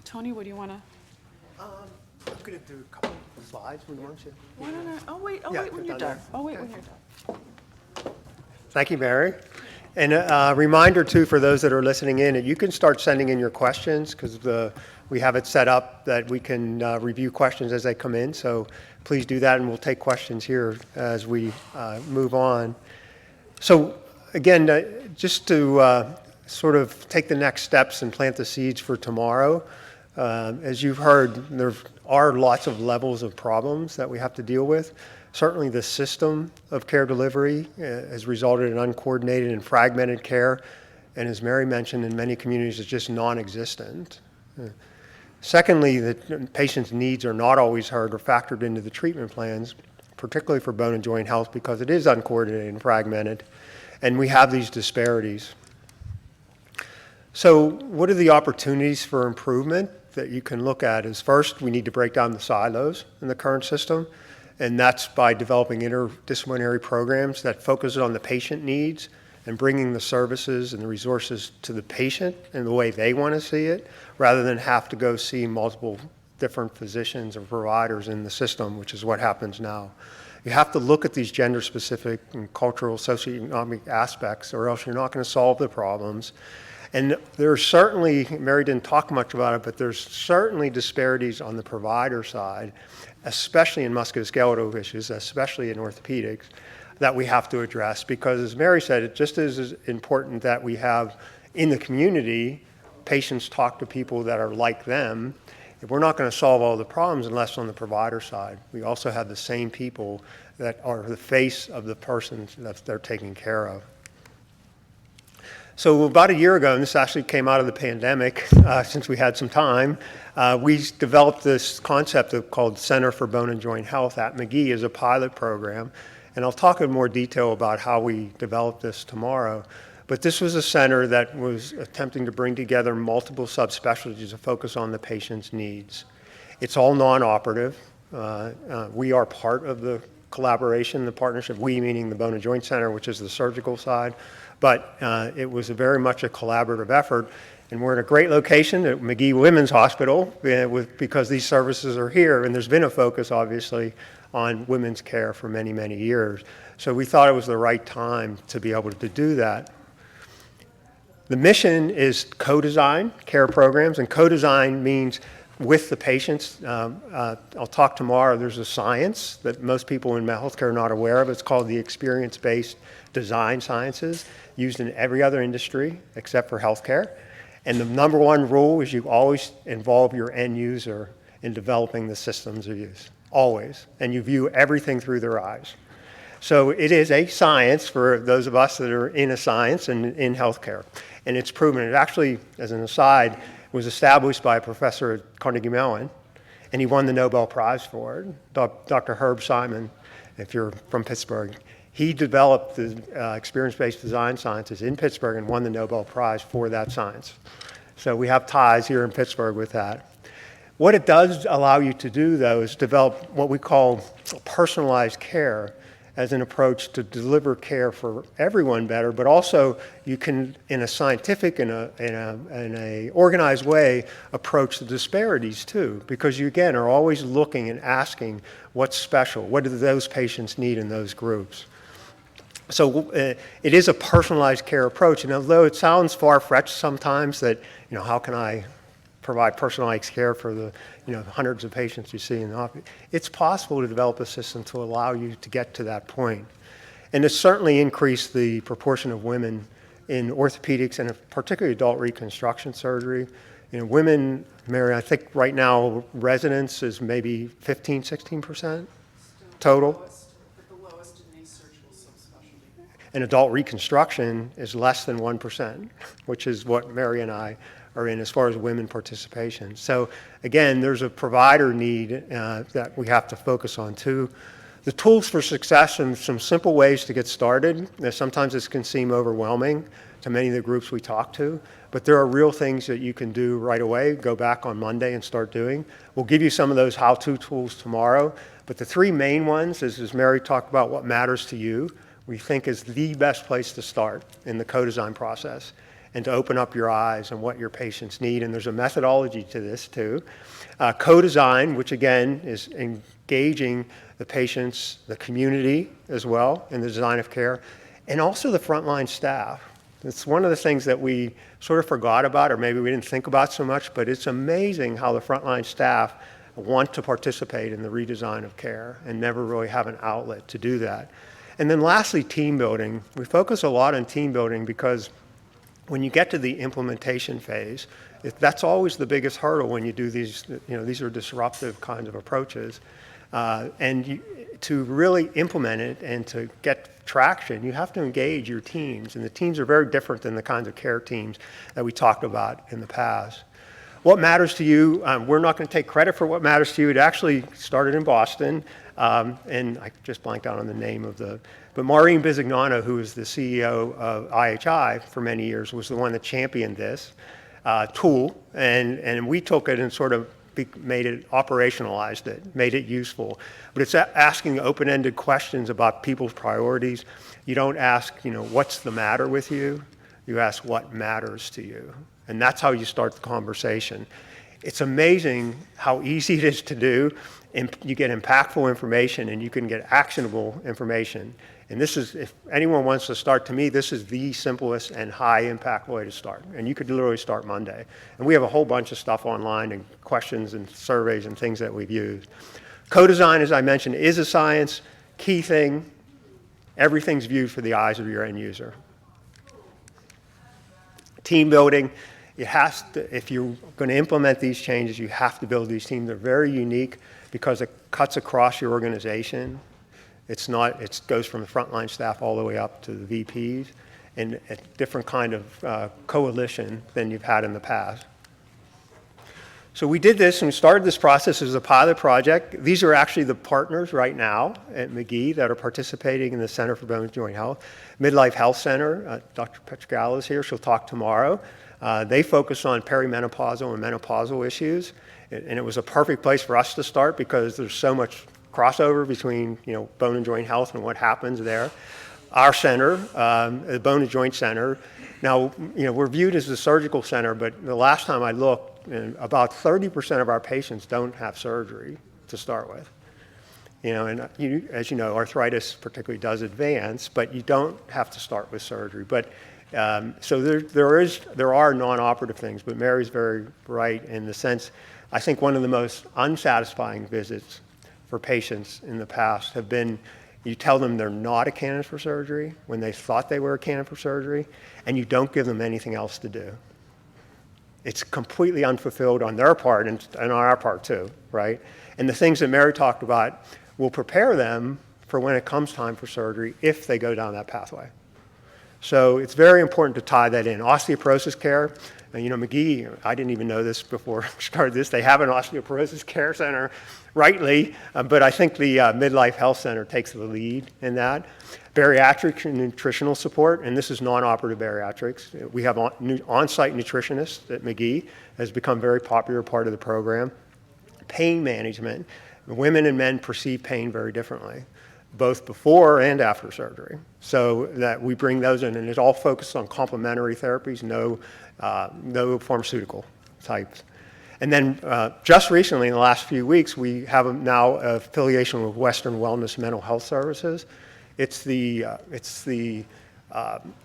Tony, what do you want to? I'm going to do a couple of slides. We want you. Why don't I? Oh, wait Yeah, when we're you're done done. now. Oh, wait Okay. when you're done. Thank you, Mary. And a reminder, too, for those that are listening in, that you can start sending in your questions, because we have it set up that we can review questions as they come in. So please do that, and we'll take questions here as we move on. So again, just to sort of take the next steps and plant the seeds for tomorrow, as you've heard, there are lots of levels of problems that we have to deal with. Certainly the system of care delivery has resulted in uncoordinated and fragmented care, and as Mary mentioned, in many communities it's just non-existent. Secondly, the patient's needs are not always heard or factored into the treatment plans, particularly for bone and joint health, because it is uncoordinated and fragmented, and we have these disparities. So what are the opportunities for improvement that you can look at? Is first, we need to break down the silos in the current system, and that's by developing interdisciplinary programs that focus on the patient needs and bringing the services and the resources to the patient in the way they want to see it, rather than have to go see multiple different physicians or providers in the system, which is what happens now. You have to look at these gender-specific and cultural, socioeconomic aspects, or else you're not going to solve the problems. And there's certainly, Mary didn't talk much about it, but there's certainly disparities on the provider side, especially in musculoskeletal issues, especially in orthopedics, that we have to address. Because as Mary said, it just is important that we have in the community, patients talk to people that are like them. If we're not going to solve all the problems unless on the provider side, we also have the same people that are the face of the person that they're taking care of. So about a year ago, and this actually came out of the pandemic, since we had some time, we developed this concept called Center for Bone and Joint Health at Magee as a pilot program. And I'll talk in more detail about how we developed this tomorrow. But this was a center that was attempting to bring together multiple subspecialties to focus on the patient's needs. It's all non-operative. We are part of the collaboration, the partnership, we meaning the Bone and Joint Center, which is the surgical side. But it was very much a collaborative effort. And we're in a great location at Magee-Womens Hospital because these services are here. And there's been a focus, obviously, on women's care for many, many years. So we thought it was the right time to be able to do that. The mission is co-design care programs, and co-design means with the patients. I'll talk tomorrow. There's a science that most people in healthcare are not aware of. It's called the experience-based design sciences, used in every other industry except for healthcare. And the number one rule is you always involve your end user in developing the systems of use, always. And you view everything through their eyes. So it is a science for those of us that are in a science and in healthcare. And it's proven. It actually, as an aside, was established by a professor at Carnegie Mellon, and he won the Nobel Prize for it, Dr. Herb Simon, if you're from Pittsburgh. He developed the experience-based design sciences in Pittsburgh and won the Nobel Prize for that science. So we have ties here in Pittsburgh with that. What it does allow you to do, though, is develop what we call personalized care as an approach to deliver care for everyone better, but also you can, in a scientific and a organized way, approach the disparities too, because you again are always looking and asking what's special, what do those patients need in those groups. So it is a personalized care approach, and although it sounds far-fetched sometimes that, how can I provide personalized care for the hundreds of patients you see in the office, it's possible to develop a system to allow you to get to that point. And it's certainly increased the proportion of women in orthopedics and particularly adult reconstruction surgery. Women, Mary, I think right now residence is maybe 15, 16% total. And adult reconstruction is less than 1%, which is what Mary and I are in as far as women participation. So again, there's a provider need that we have to focus on too. The tools for success and some simple ways to get started. Sometimes this can seem overwhelming to many of the groups we talk to, but there are real things that you can do right away. Go back on Monday and start doing. We'll give you some of those how-to tools tomorrow, but the three main ones is, as Mary talked about, what matters to you, we think is the best place to start in the co-design process and to open up your eyes on what your patients need. And there's a methodology to this too. Co-design, which again is engaging the patients, the community as well in the design of care, and also the frontline staff. It's one of the things that we sort of forgot about, or maybe we didn't think about so much, but it's amazing how the frontline staff want to participate in the redesign of care and never really have an outlet to do that. And then lastly, team building. We focus a lot on team building because when you get to the implementation phase, that's always the biggest hurdle when you do these, these are disruptive kinds of approaches. To really implement it and to get traction, you have to engage your teams. And the teams are very different than the kinds of care teams that we talked about in the past. What matters to you, we're not going to take credit for what matters to you. It actually started in Boston. And I just blanked out on the name of but Maureen Bisignano, who was the CEO of IHI for many years, was the one that championed this tool, and we took it and sort of made it, operationalized it, made it useful. But it's asking open-ended questions about people's priorities. You don't ask, what's the matter with you? You ask what matters to you. And that's how you start the conversation. It's amazing how easy it is to do. You get impactful information and you can get actionable information. And this is, if anyone wants to start, to me, this is the simplest and high impact way to start. And you could literally start Monday. And we have a whole bunch of stuff online and questions and surveys and things that we've used. Co-design, as I mentioned, is a science. Key thing, everything's viewed through the eyes of your end user. Team building. It has to, if you're going to implement these changes, you have to build these teams. They're very unique because it cuts across your organization. It's not, it goes from the frontline staff all the way up to the VPs, and a different kind of coalition than you've had in the past. So we did this and we started this process as a pilot project. These are actually the partners right now at Magee that are participating in the Center for Bone and Joint Health. Midlife Health Center, Dr. Petrogallo is here, she'll talk tomorrow. They focus on perimenopausal and menopausal issues, and it was a perfect place for us to start because there's so much crossover between, bone and joint health and what happens there. Our center, the Bone and Joint Center, now, we're viewed as a surgical center, but the last time I looked, about 30% of our patients don't have surgery to start with. As you know, arthritis particularly does advance, but you don't have to start with surgery. But so there are non-operative things, but Mary's very right in the sense, I think one of the most unsatisfying visits for patients in the past have been, you tell them they're not a candidate for surgery when they thought they were a candidate for surgery, and you don't give them anything else to do. It's completely unfulfilled on their part and on our part too, right? And the things that Mary talked about will prepare them for when it comes time for surgery if they go down that pathway. So it's very important to tie that in. Osteoporosis care, Magee, I didn't even know this before I started this, they have an osteoporosis care center, rightly, but I think the Midlife Health Center takes the lead in that. Bariatric and nutritional support, and this is non-operative bariatrics. We have on-site nutritionists at Magee, has become a very popular part of the program. Pain management. Women and men perceive pain very differently, both before and after surgery. So that we bring those in, and it's all focused on complementary therapies, no pharmaceutical types. And then just recently, in the last few weeks, we have now an affiliation with Western Wellness Mental Health Services. It's the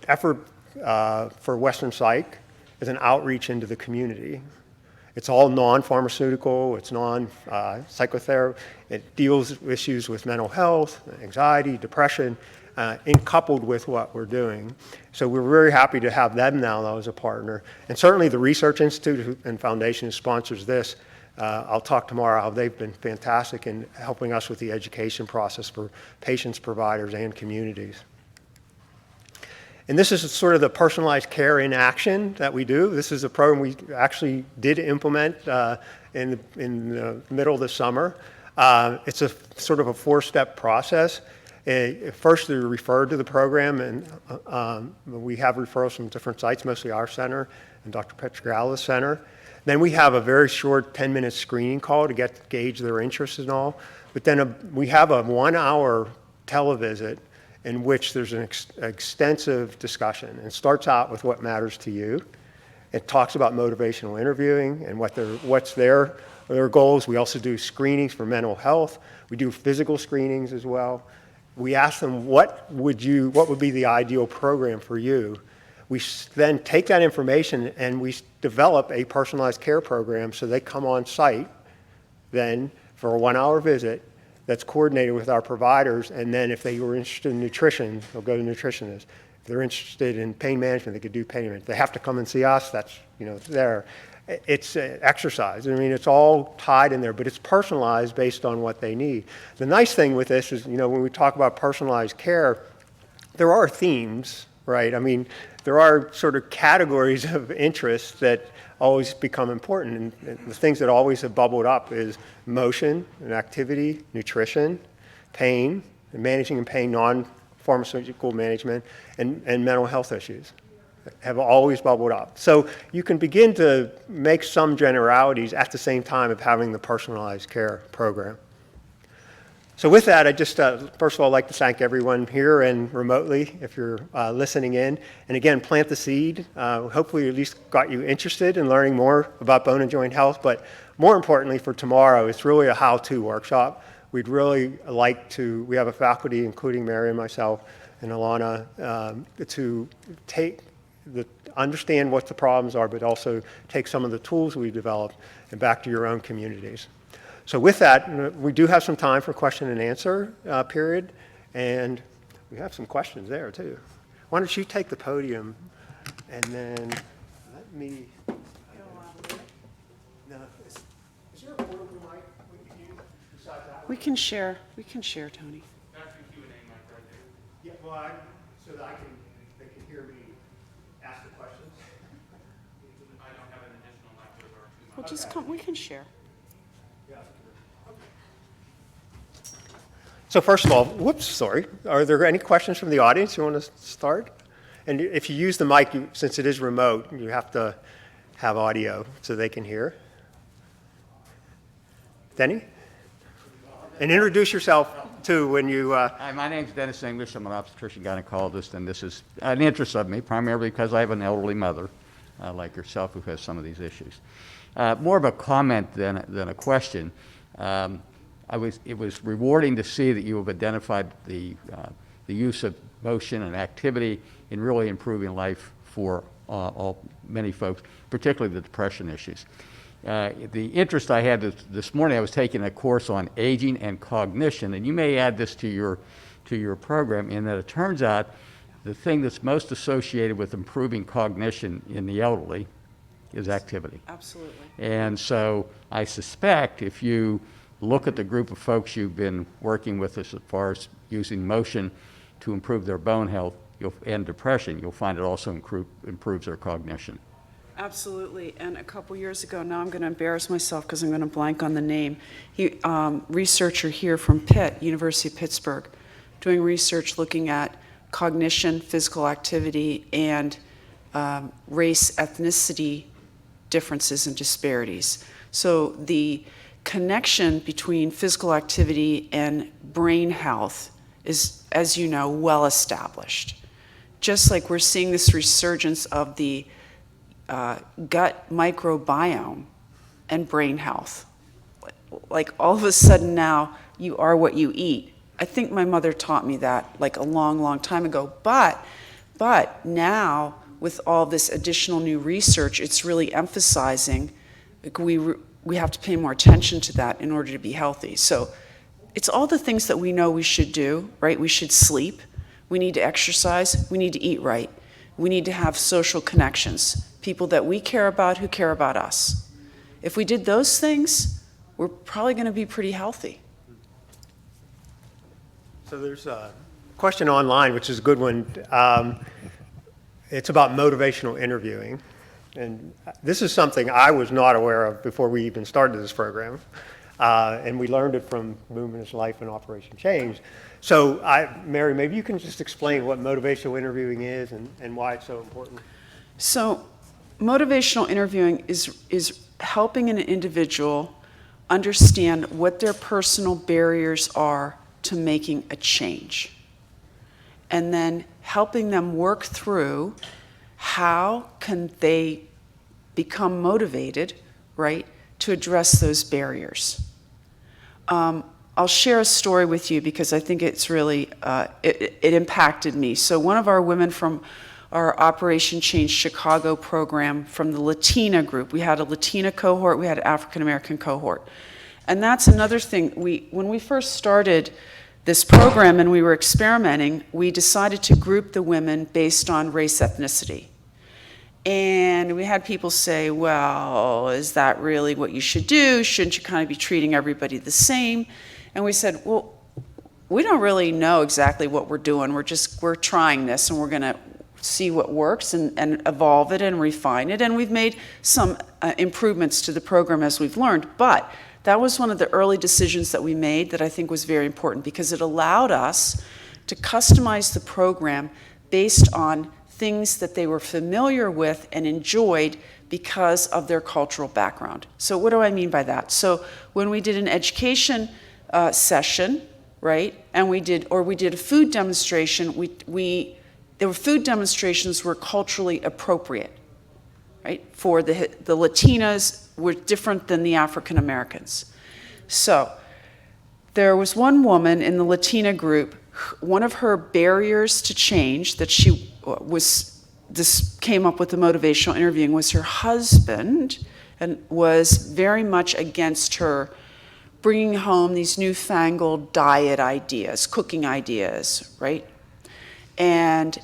effort for Western Psych is an outreach into the community. It's all non-pharmaceutical, it's non-psychotherapy. It deals with issues with mental health, anxiety, depression, coupled with what we're doing. So we're very happy to have them now though, as a partner. And certainly the Research Institute and Foundation who sponsors this, I'll talk tomorrow how they've been fantastic in helping us with the education process for patients, providers, and communities. And this is sort of the personalized care in action that we do. This is a program we actually did implement in the middle of the summer. It's a sort of a four-step process. First, they're referred to the program, and we have referrals from different sites, mostly our center and Dr. Petrogala's center. Then we have a very short 10-minute screening call to gauge their interests and all. But then we have a 1-hour televisit in which there's an extensive discussion. It starts out with what matters to you. It talks about motivational interviewing and what's their goals. We also do screenings for mental health. We do physical screenings as well. We ask them, what would be the ideal program for you? We then take that information and we develop a personalized care program so they come on site then for a 1-hour visit that's coordinated with our providers, and then if they were interested in nutrition, they'll go to nutritionists. If they're interested in pain management, they could do pain management. If they have to come and see us, that's, there. It's exercise. I mean, it's all tied in there, but it's personalized based on what they need. The nice thing with this is, when we talk about personalized care, there are themes, right? I mean, there are sort of categories of interest that always become important. And the things that always have bubbled up is motion and activity, nutrition, pain, and managing and pain, non-pharmaceutical management, and mental health issues have always bubbled up. So you can begin to make some generalities at the same time of having the personalized care program. So with that, I just, first of all, like to thank everyone here and remotely if you're listening in. And again, plant the seed. Hopefully at least got you interested in learning more about bone and joint health. But more importantly for tomorrow, it's really a how-to workshop. We'd really like to, we have a faculty, including Mary and myself and Alana, to understand what the problems are, but also take some of the tools we've developed and back to your own communities. So with that, we do have some time for question and answer period, and we have some questions there too. Why don't you take the podium, and then let me. No, is there a portable mic? Besides that one? We can share, Tony. That's the Q&A mic right there. Yeah, well, so that they can hear me ask the questions. I don't have an additional mic, but there are two mics. Well, just come, we can share. So first of all, whoops, sorry. Are there any questions from the audience you want to start? And if you use the mic, since it is remote, you have to have audio so they can hear. Denny? And introduce yourself, too, when you... Hi, my name's Dennis English. I'm an obstetrician gynecologist, and this is an interest of me, primarily because I have an elderly mother, like yourself, who has some of these issues. More of a comment than a question. It was rewarding to see that you have identified the use of motion and activity in really improving life for many folks, particularly the depression issues. The interest I had this morning, I was taking a course on aging and cognition, and you may add this to your program, in that it turns out the thing that's most associated with improving cognition in the elderly is activity. Absolutely. And so I suspect if you look at the group of folks you've been working with as far as using motion to improve their bone health and depression, you'll find it also improves their cognition. Absolutely. And a couple years ago, now I'm going to embarrass myself because I'm going to blank on the name, researcher here from Pitt, University of Pittsburgh, doing research looking at cognition, physical activity, and race, ethnicity differences and disparities. So the connection between physical activity and brain health is, as you know, well established. Just like we're seeing this resurgence of the gut microbiome and brain health. Like all of a sudden now, you are what you eat. I think my mother taught me that like a long, long time ago. But now, with all this additional new research, it's really emphasizing like we have to pay more attention to that in order to be healthy. So it's all the things that we know we should do, right? We should sleep. We need to exercise. We need to eat right. We need to have social connections, people that we care about who care about us. If we did those things, we're probably going to be pretty healthy. So there's a question online, which is a good one. It's about motivational interviewing. And this is something I was not aware of before we even started this program. And we learned it from Movement Life and Operation Change. So, Mary, maybe you can just explain what motivational interviewing is and why it's so important. So, motivational interviewing is helping an individual understand what their personal barriers are to making a change. And then helping them work through how can they become motivated, right, to address those barriers. I'll share a story with you because I think it's really, it impacted me. So one of our women from our Operation Change Chicago program from the Latina group, we had a Latina cohort, we had an African American cohort. And that's another thing, when we first started this program and we were experimenting, we decided to group the women based on race ethnicity. And we had people say, well, is that really what you should do? Shouldn't you kind of be treating everybody the same? And we said, well, we don't really know exactly what we're doing. We're trying this and we're going to see what works and evolve it and refine it. And we've made some improvements to the program as we've learned. But that was one of the early decisions that we made that I think was very important because it allowed us to customize the program based on things that they were familiar with and enjoyed because of their cultural background. So what do I mean by that? So when we did an education session, right, and we did a food demonstration, there were food demonstrations were culturally appropriate, right? For the Latinas were different than the African Americans. So there was one woman in the Latina group, one of her barriers to change that this came up with the motivational interviewing was her husband and was very much against her bringing home these newfangled diet ideas, cooking ideas, right? And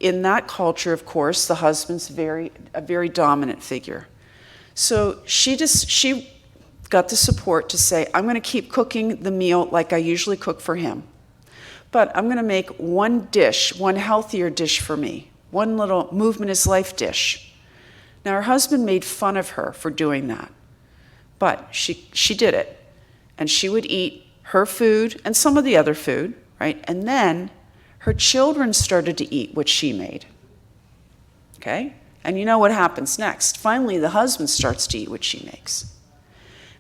in that culture, of course, the husband's a very dominant figure. So she got the support to say, I'm going to keep cooking the meal like I usually cook for him. But I'm going to make one healthier dish for me, one little Movement is Life dish. Now, her husband made fun of her for doing that, but she did it. And she would eat her food and some of the other food, right? And then her children started to eat what she made. okay? And you know what happens next. Finally, the husband starts to eat what she makes.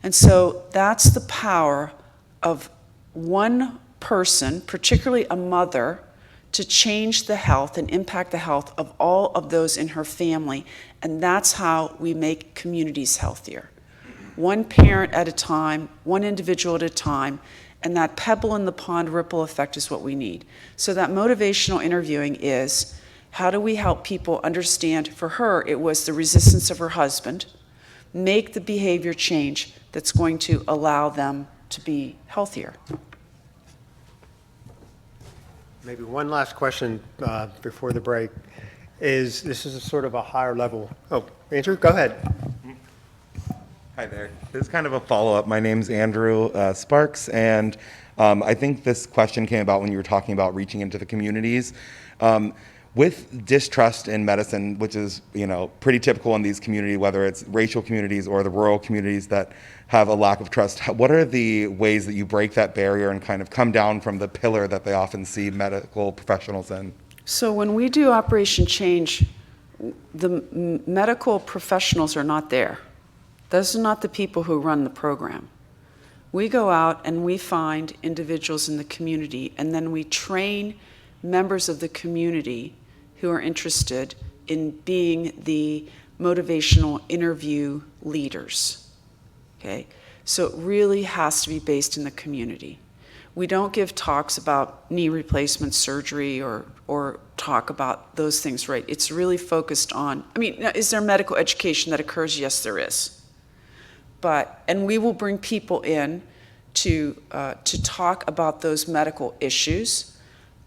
And so that's the power of one person, particularly a mother, to change the health and impact the health of all of those in her family. And that's how we make communities healthier. One parent at a time, one individual at a time, and that pebble in the pond ripple effect is what we need. So that motivational interviewing is, how do we help people understand, for her, it was the resistance of her husband, make the behavior change that's going to allow them to be healthier. Maybe one last question before the break is, this is a sort of a higher level. Oh, Andrew, go ahead. Hi there. This is kind of a follow-up. My name's Andrew Sparks, and I think this question came about when you were talking about reaching into the communities. With distrust in medicine, which is, pretty typical in these communities, whether it's racial communities or the rural communities that have a lack of trust, what are the ways that you break that barrier and kind of come down from the pillar that they often see medical professionals in? So when we do Operation Change, the medical professionals are not there. Those are not the people who run the program. We go out and we find individuals in the community, and then we train members of the community who are interested in being the motivational interview leaders, okay? So it really has to be based in the community. We don't give talks about knee replacement surgery or talk about those things, right? It's really focused on, is there medical education that occurs? Yes, there is. And we will bring people in to talk about those medical issues,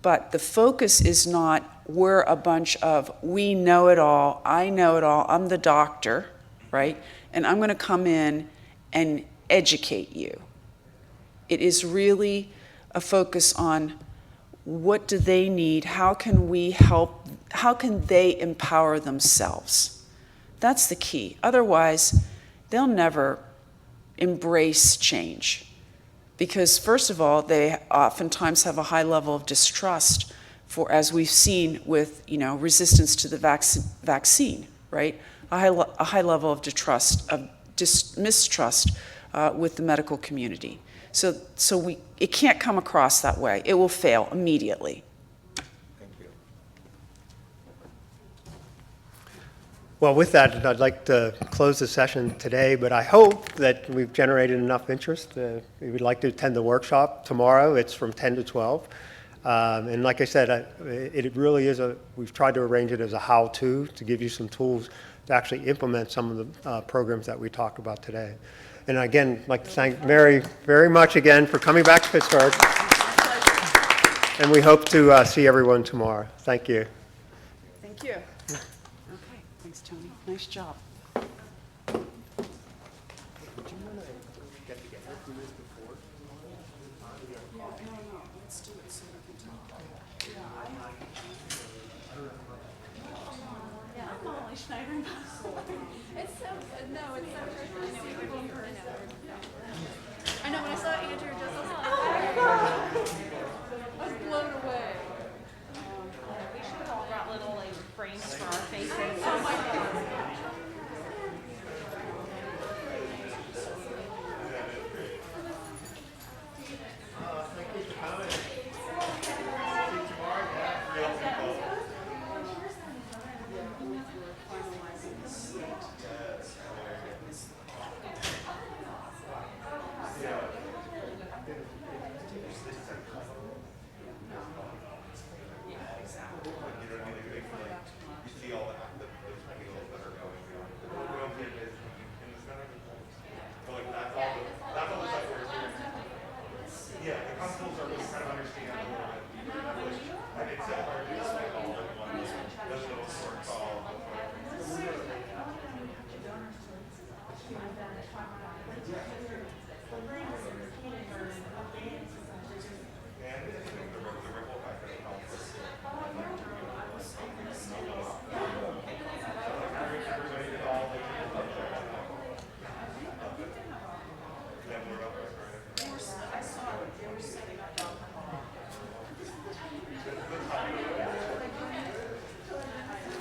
but the focus is not, we're a bunch of, we know it all, I know it all, I'm the doctor, right? And I'm gonna come in and educate you. It is really a focus on, what do they need? How can we help? How can they empower themselves? That's the key. Otherwise, they'll never embrace change. Because first of all, they oftentimes have a high level of distrust for, as we've seen with, resistance to the vaccine, right? A high level of mistrust with the medical community. So it can't come across that way. It will fail immediately. Thank you. Well, with that, I'd like to close the session today, but I hope that we've generated enough interest. If you would like to attend the workshop tomorrow, it's from 10 to 12. And like I said, it really is we've tried to arrange it as a how-to to give you some tools to actually implement some of the programs that we talked about today. And again, I'd like to thank Mary very much again for coming back to Pittsburgh. And we hope to see everyone tomorrow. Thank you. Thank you. Okay, thanks, Tony. Nice job. It's so, no, it's so great to see people in person. I know, when I saw Andrew just, I was blown away. We should have all brought little frames for our faces. Oh my God.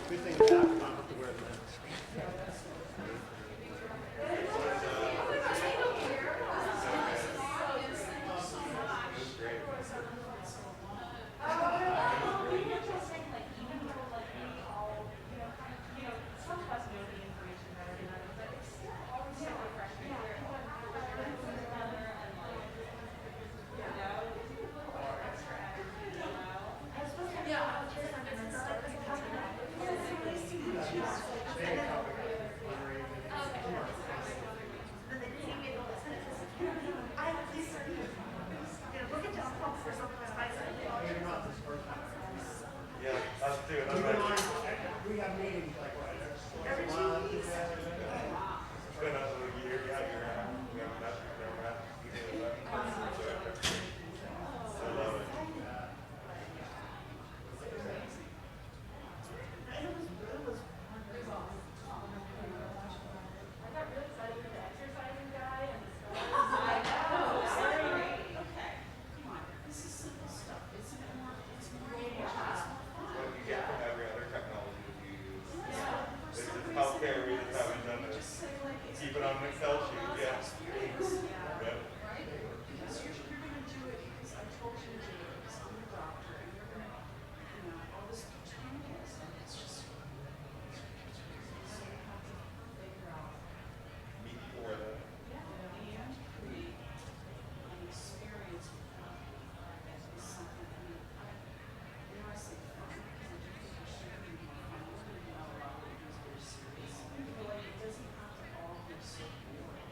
Good thing about on an Excel sheet, yeah. Right? Because you're gonna do it because I told you to do it, because I'm the doctor, and you're gonna, all this determinism, it's just. So you have to figure out. Me before that. Yeah, and create an experience with them that is something, I say fun, because I do think it should be more fun, we're gonna be a lot of these very serious. But like, it doesn't have to all be so boring.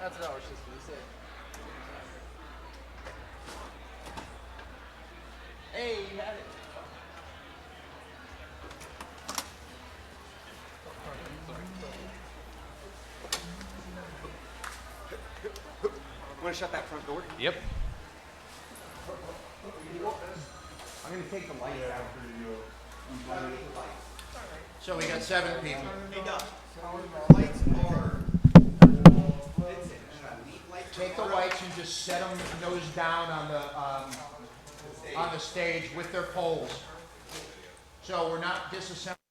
That's what I was just gonna say. Hey, you had it. Want to shut that front door? Yep. I'm going to take the light out. So we got 7 people. Hey, Doc. Lights are. Take the lights and just set them nose down on the stage with their poles. So we're not disassembling.